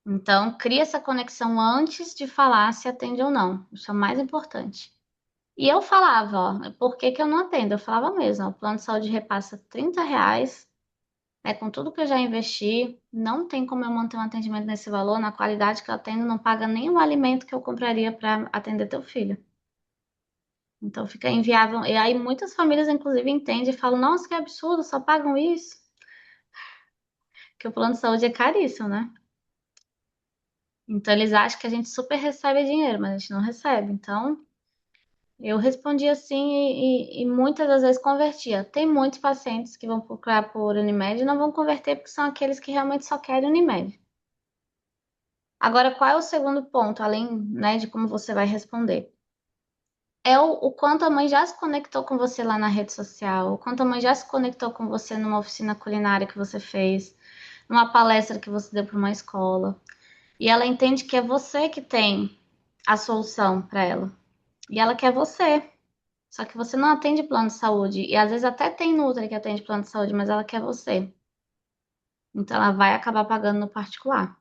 Então, cria essa conexão antes de falar se atende ou não. Isso é o mais importante. E eu falava, ó, por que que eu não atendo? Eu falava mesmo, ó, o plano de saúde repassa R$ 30, né, com tudo que eu já investi, não tem como eu manter um atendimento nesse valor, na qualidade que eu atendo, não paga nem o alimento que eu compraria para atender teu filho. Então fica inviável. E aí muitas famílias, inclusive, entendem e falam, nossa, que absurdo, só pagam isso. Que o plano de saúde é caríssimo, né? Então eles acham que a gente super recebe dinheiro, mas a gente não recebe. Então eu respondi assim e muitas das vezes convertia. Tem muitos pacientes que vão procurar por Unimed e não vão converter porque são aqueles que realmente só querem Unimed. Agora, qual é o segundo ponto, além, né, de como você vai responder? É o quanto a mãe já se conectou com você lá na rede social, o quanto a mãe já se conectou com você numa oficina culinária que você fez, numa palestra que você deu para uma escola. E ela entende que é você que tem a solução para ela. E ela quer você. Só que você não atende plano de saúde. E às vezes até tem Nutri que atende plano de saúde, mas ela quer você. Então ela vai acabar pagando no particular.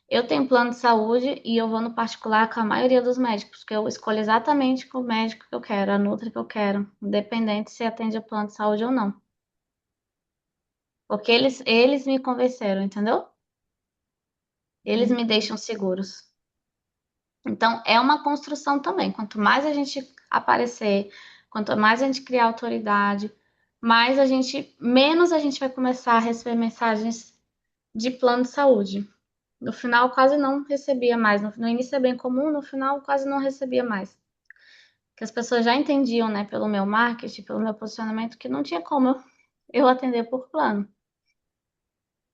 Eu tenho plano de saúde e eu vou no particular com a maioria dos médicos, porque eu escolho exatamente com o médico que eu quero, a Nutri que eu quero, independente se atende a plano de saúde ou não. Porque eles me convenceram, entendeu? Eles Uhum. me deixam seguros. Então, é uma construção também. Quanto mais a gente aparecer, quanto mais a gente criar autoridade, menos a gente vai começar a receber mensagens de plano de saúde. No final, quase não recebia mais. No início é bem comum, no final, quase não recebia mais. Que as pessoas já entendiam, né, pelo meu marketing, pelo meu posicionamento, que não tinha como eu atender por plano.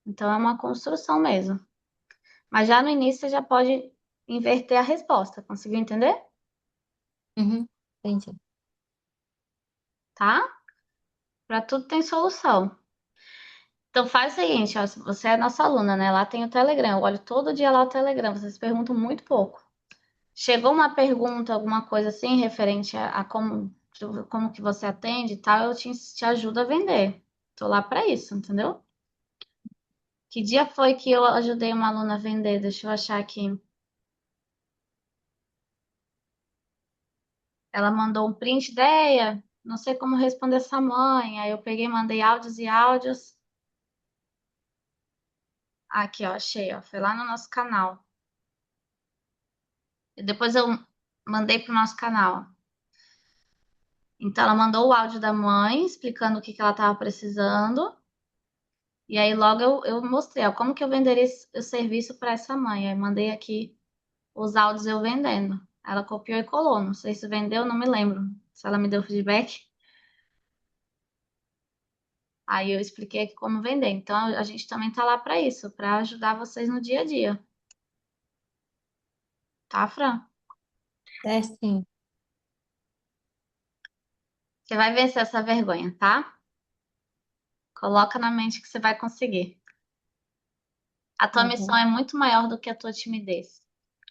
Então, é uma construção mesmo. Mas já no início, você já pode inverter a resposta. Conseguiu entender? Uhum. Entendi. Tá? Para tudo tem solução. Então faz o seguinte, ó, se você é nossa aluna, né? Lá tem o Telegram. Eu olho todo dia lá o Telegram. Vocês perguntam muito pouco. Chegou uma pergunta, alguma coisa assim, referente a como que você atende e tal, eu te ajudo a vender. Tô lá para isso, entendeu? Que dia foi que eu ajudei uma aluna a vender? Deixa eu achar aqui. Ela mandou um print ideia, não sei como responder essa mãe. Aí eu peguei, mandei áudios e áudios. Aqui, ó, achei, ó. Foi lá no nosso canal. E depois eu mandei pro nosso canal. Então, ela mandou o áudio da mãe explicando o que que ela estava precisando. E aí, logo eu mostrei, ó, como que eu venderia o serviço para essa mãe. Aí, mandei aqui os áudios eu vendendo. Ela copiou e colou. Não sei se vendeu, não me lembro. Se ela me deu feedback. Aí, eu expliquei aqui como vender. Então, a gente também tá lá para isso, para ajudar vocês no dia a dia. Tá, Fran? É sim. Você vai vencer essa vergonha, tá? Coloca na mente que você vai conseguir. A tua Tá missão bom. é muito maior do que a tua timidez.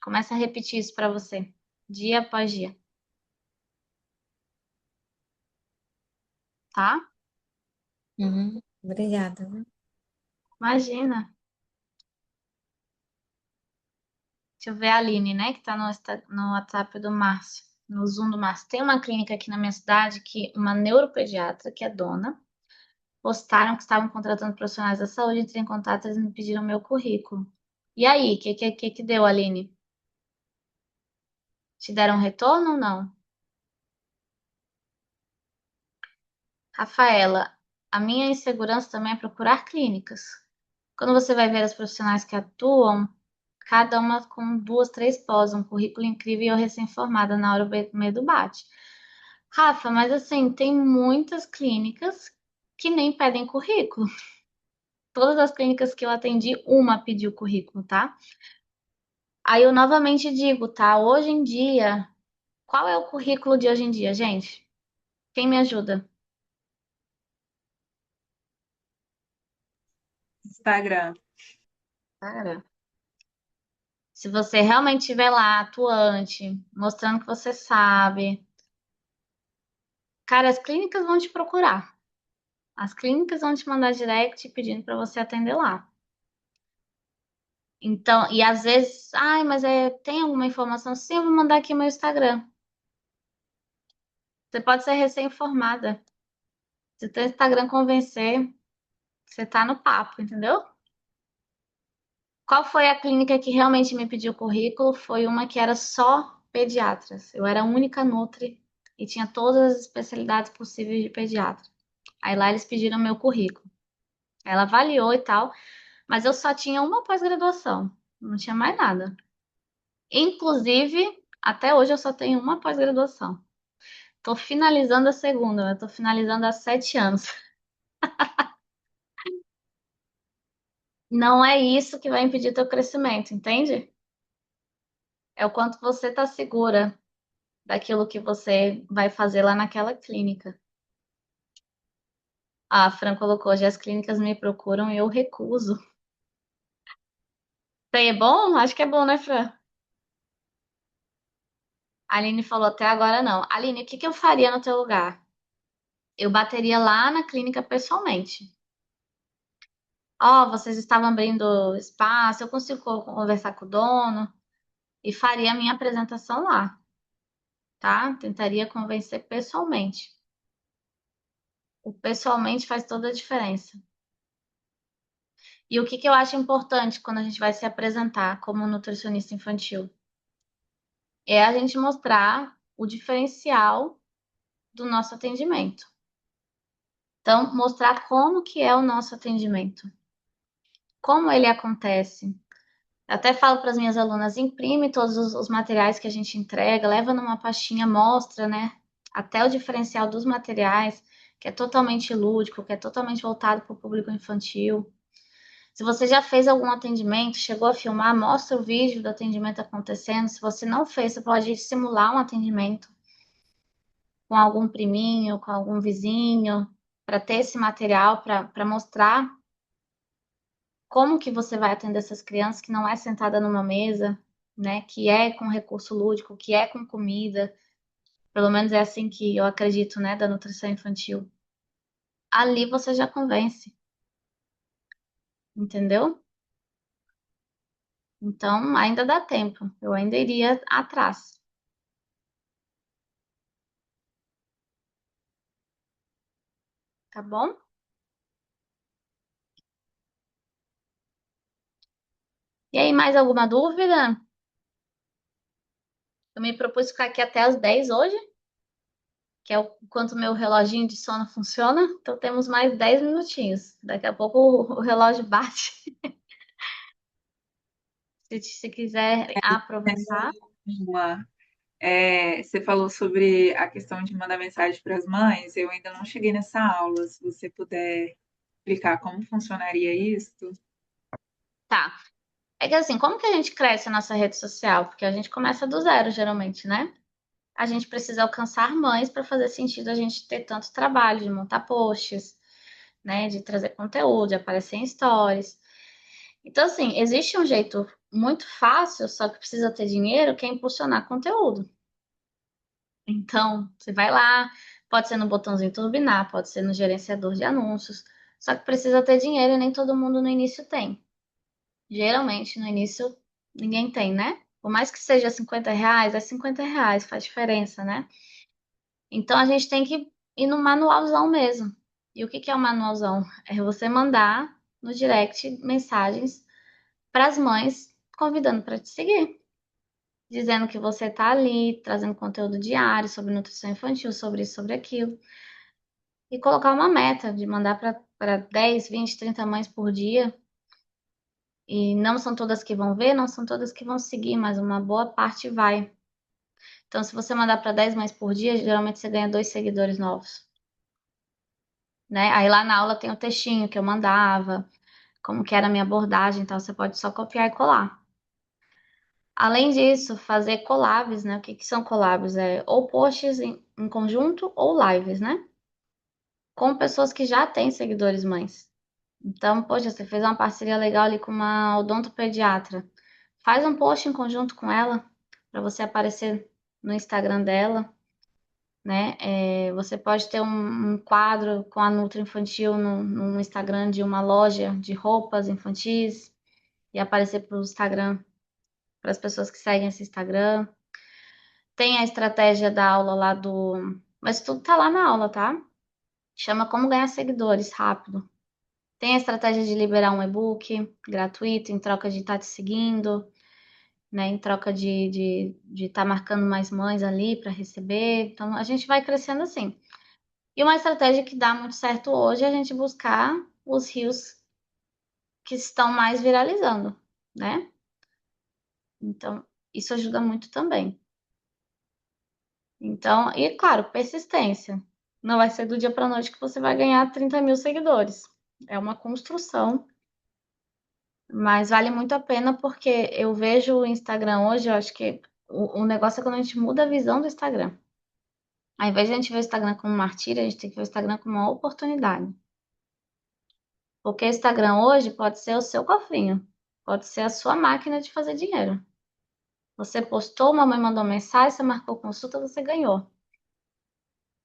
Começa a repetir isso para você, dia após dia, tá? Uhum. Obrigada, viu? Imagina. Deixa eu ver a Aline, né, que tá no WhatsApp do Márcio, no Zoom do Márcio. Tem uma clínica aqui na minha cidade que uma neuropediatra, que é dona, postaram que estavam contratando profissionais da saúde, entrei em contato, eles me pediram meu currículo. E aí, o que deu, Aline? Te deram um retorno ou não? Rafaela, a minha insegurança também é procurar clínicas. Quando você vai ver as profissionais que atuam, cada uma com duas, três pós, um currículo incrível e eu recém-formada na hora do medo bate. Rafa, mas assim, tem muitas clínicas que nem pedem currículo. Todas as clínicas que eu atendi, uma pediu currículo, tá? Aí eu novamente digo, tá? Hoje em dia, Qual é o currículo de hoje em dia, gente? Quem me ajuda? Instagram. Cara, se você realmente estiver lá, atuante, mostrando que você sabe, cara, as clínicas vão te procurar. As clínicas vão te mandar direct pedindo para você atender lá. Então, e às vezes, ai, mas tem alguma informação? Sim, eu vou mandar aqui meu Instagram. Você pode ser recém-informada. Se teu Instagram convencer, você tá no papo, entendeu? Qual foi a clínica que realmente me pediu currículo? Foi uma que era só pediatras. Eu era a única nutri e tinha todas as especialidades possíveis de pediatra. Aí lá eles pediram meu currículo. Ela avaliou e tal, mas eu só tinha uma pós-graduação, não tinha mais nada. Inclusive, até hoje eu só tenho uma pós-graduação. Tô finalizando a segunda, eu tô finalizando há 7 anos. Não é isso que vai impedir teu crescimento, entende? É o quanto você tá segura daquilo que você vai fazer lá naquela clínica. A Fran colocou, já as clínicas me procuram e eu recuso. Isso aí é bom? Acho que é bom, né, Fran? A Aline falou até agora não. Aline, o que que eu faria no teu lugar? Eu bateria lá na clínica pessoalmente. Ó, vocês estavam abrindo espaço, eu consigo conversar com o dono e faria a minha apresentação lá, tá? Tentaria convencer pessoalmente. O pessoalmente faz toda a diferença. E o que que eu acho importante quando a gente vai se apresentar como nutricionista infantil? É a gente mostrar o diferencial do nosso atendimento. Então, mostrar como que é o nosso atendimento, como ele acontece. Eu até falo para as minhas alunas, imprime todos os materiais que a gente entrega, leva numa pastinha, mostra, né? Até o diferencial dos materiais, que é totalmente lúdico, que é totalmente voltado para o público infantil. Se você já fez algum atendimento, chegou a filmar, mostra o vídeo do atendimento acontecendo. Se você não fez, você pode simular um atendimento com algum priminho, com algum vizinho, para ter esse material para mostrar como que você vai atender essas crianças que não é sentada numa mesa, né? Que é com recurso lúdico, que é com comida. Pelo menos é assim que eu acredito, né, da nutrição infantil. Ali você já convence, entendeu? Então, ainda dá tempo. Eu ainda iria atrás, tá bom? E aí, mais alguma dúvida? Eu me propus ficar aqui até as 10 hoje, que é o quanto meu reloginho de sono funciona. Então, temos mais 10 minutinhos. Daqui a pouco o relógio bate. Se quiser aproveitar. Uma, você falou sobre a questão de mandar mensagem para as mães. Eu ainda não cheguei nessa aula. Se você puder explicar como funcionaria isso. Tá. É que assim, como que a gente cresce a nossa rede social? Porque a gente começa do zero, geralmente, né? A gente precisa alcançar mães para fazer sentido a gente ter tanto trabalho de montar posts, né? De trazer conteúdo, de aparecer em stories. Então, assim, existe um jeito muito fácil, só que precisa ter dinheiro, que é impulsionar conteúdo. Então, você vai lá, pode ser no botãozinho turbinar, pode ser no gerenciador de anúncios, só que precisa ter dinheiro e nem todo mundo no início tem. Geralmente, no início, ninguém tem, né? Por mais que seja R$ 50, é R$ 50, faz diferença, né? Então, a gente tem que ir no manualzão mesmo. E o que que é o manualzão? É você mandar no direct mensagens para as mães convidando para te seguir, dizendo que você está ali, trazendo conteúdo diário sobre nutrição infantil, sobre isso, sobre aquilo, e colocar uma meta de mandar para 10, 20, 30 mães por dia. E não são todas que vão ver, não são todas que vão seguir, mas uma boa parte vai. Então, se você mandar para 10 mães por dia, geralmente você ganha 2 seguidores novos, né? Aí lá na aula tem o textinho que eu mandava, como que era a minha abordagem e tal, você pode só copiar e colar. Além disso, fazer collabs, né? O que que são collabs? É ou posts em conjunto ou lives, né? Com pessoas que já têm seguidores mães. Então, poxa, você fez uma parceria legal ali com uma odontopediatra. Faz um post em conjunto com ela para você aparecer no Instagram dela, né? Você pode ter um quadro com a Nutra Infantil no Instagram de uma loja de roupas infantis e aparecer para o Instagram, para as pessoas que seguem esse Instagram. Tem a estratégia da aula lá do. Mas tudo tá lá na aula, tá? Chama Como Ganhar Seguidores Rápido. Tem a estratégia de liberar um e-book gratuito em troca de estar te seguindo, né? Em troca de estar marcando mais mães ali para receber. Então a gente vai crescendo assim. E uma estratégia que dá muito certo hoje é a gente buscar os rios que estão mais viralizando, né? Então, isso ajuda muito também. Então, e claro, persistência. Não vai ser do dia para noite que você vai ganhar 30 mil seguidores. É uma construção, mas vale muito a pena porque eu vejo o Instagram hoje, eu acho que o negócio é quando a gente muda a visão do Instagram. Ao invés de a gente ver o Instagram como uma martíria, a gente tem que ver o Instagram como uma oportunidade. Porque o Instagram hoje pode ser o seu cofrinho, pode ser a sua máquina de fazer dinheiro. Você postou, uma mãe mandou mensagem, você marcou consulta, você ganhou.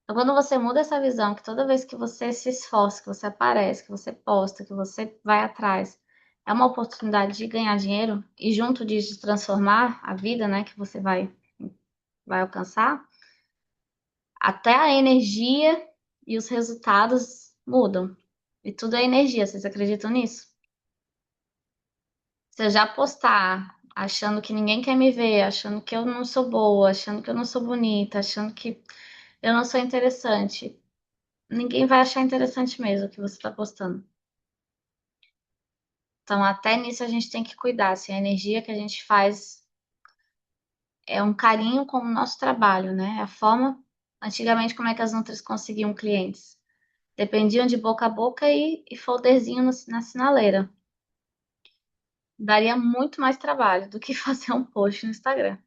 Então, quando você muda essa visão, que toda vez que você se esforça, que você aparece, que você posta, que você vai atrás, é uma oportunidade de ganhar dinheiro e junto disso de transformar a vida, né, que você vai alcançar, até a energia e os resultados mudam. E tudo é energia, vocês acreditam nisso? Se eu já postar achando que ninguém quer me ver, achando que eu não sou boa, achando que eu não sou bonita, achando que eu não sou interessante, ninguém vai achar interessante mesmo o que você está postando. Então, até nisso a gente tem que cuidar. Assim, a energia que a gente faz é um carinho com o nosso trabalho, né? A forma, antigamente, como é que as Nutris conseguiam clientes? Dependiam de boca a boca e folderzinho na sinaleira. Daria muito mais trabalho do que fazer um post no Instagram.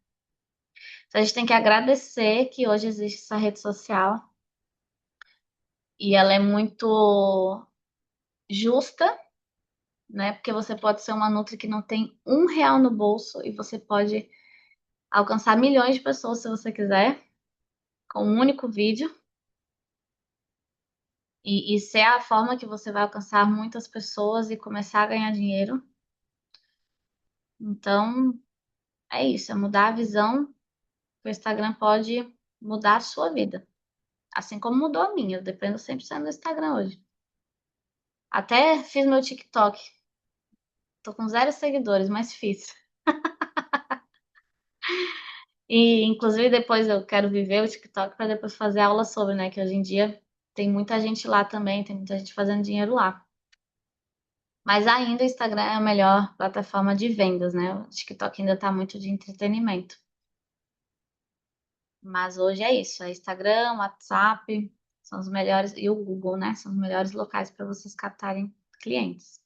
Então, a gente tem que agradecer que hoje existe essa rede social e ela é muito justa, né? Porque você pode ser uma Nutri que não tem R$ 1 no bolso e você pode alcançar milhões de pessoas se você quiser, com um único vídeo. E ser a forma que você vai alcançar muitas pessoas e começar a ganhar dinheiro. Então, é isso, é mudar a visão que o Instagram pode mudar a sua vida. Assim como mudou a minha, eu dependo 100% do Instagram hoje. Até fiz meu TikTok. Tô com 0 seguidores, mas fiz. E, inclusive, depois eu quero viver o TikTok para depois fazer aula sobre, né? Que hoje em dia tem muita gente lá também, tem muita gente fazendo dinheiro lá. Mas ainda o Instagram é a melhor plataforma de vendas, né? O TikTok ainda tá muito de entretenimento. Mas hoje é isso, é Instagram, WhatsApp, são os melhores, e o Google, né? São os melhores locais para vocês captarem clientes.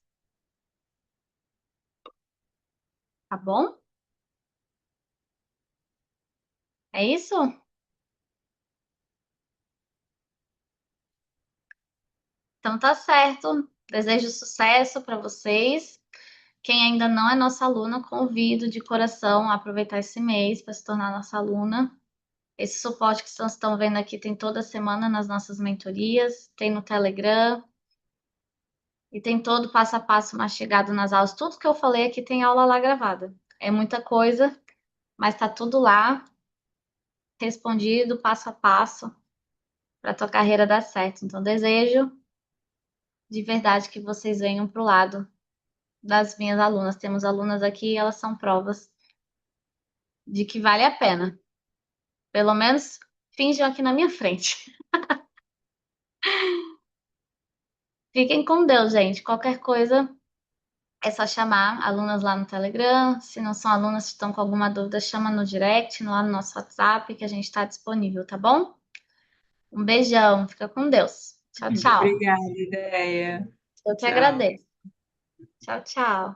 Tá bom? É isso? Então tá certo. Desejo sucesso para vocês. Quem ainda não é nossa aluna, convido de coração a aproveitar esse mês para se tornar nossa aluna. Esse suporte que vocês estão vendo aqui tem toda semana nas nossas mentorias, tem no Telegram e tem todo o passo a passo mastigado nas aulas. Tudo que eu falei aqui tem aula lá gravada. É muita coisa, mas tá tudo lá, respondido passo a passo para tua carreira dar certo. Então, desejo de verdade que vocês venham para o lado das minhas alunas. Temos alunas aqui e elas são provas de que vale a pena. Pelo menos finjam aqui na minha frente. Fiquem com Deus, gente. Qualquer coisa é só chamar alunas lá no Telegram. Se não são alunas, se estão com alguma dúvida, chama no direct, lá no nosso WhatsApp, que a gente está disponível, tá bom? Um beijão, fica com Deus. Tchau, Muito tchau. obrigada, ideia. Eu que Tchau. agradeço. Tchau, tchau.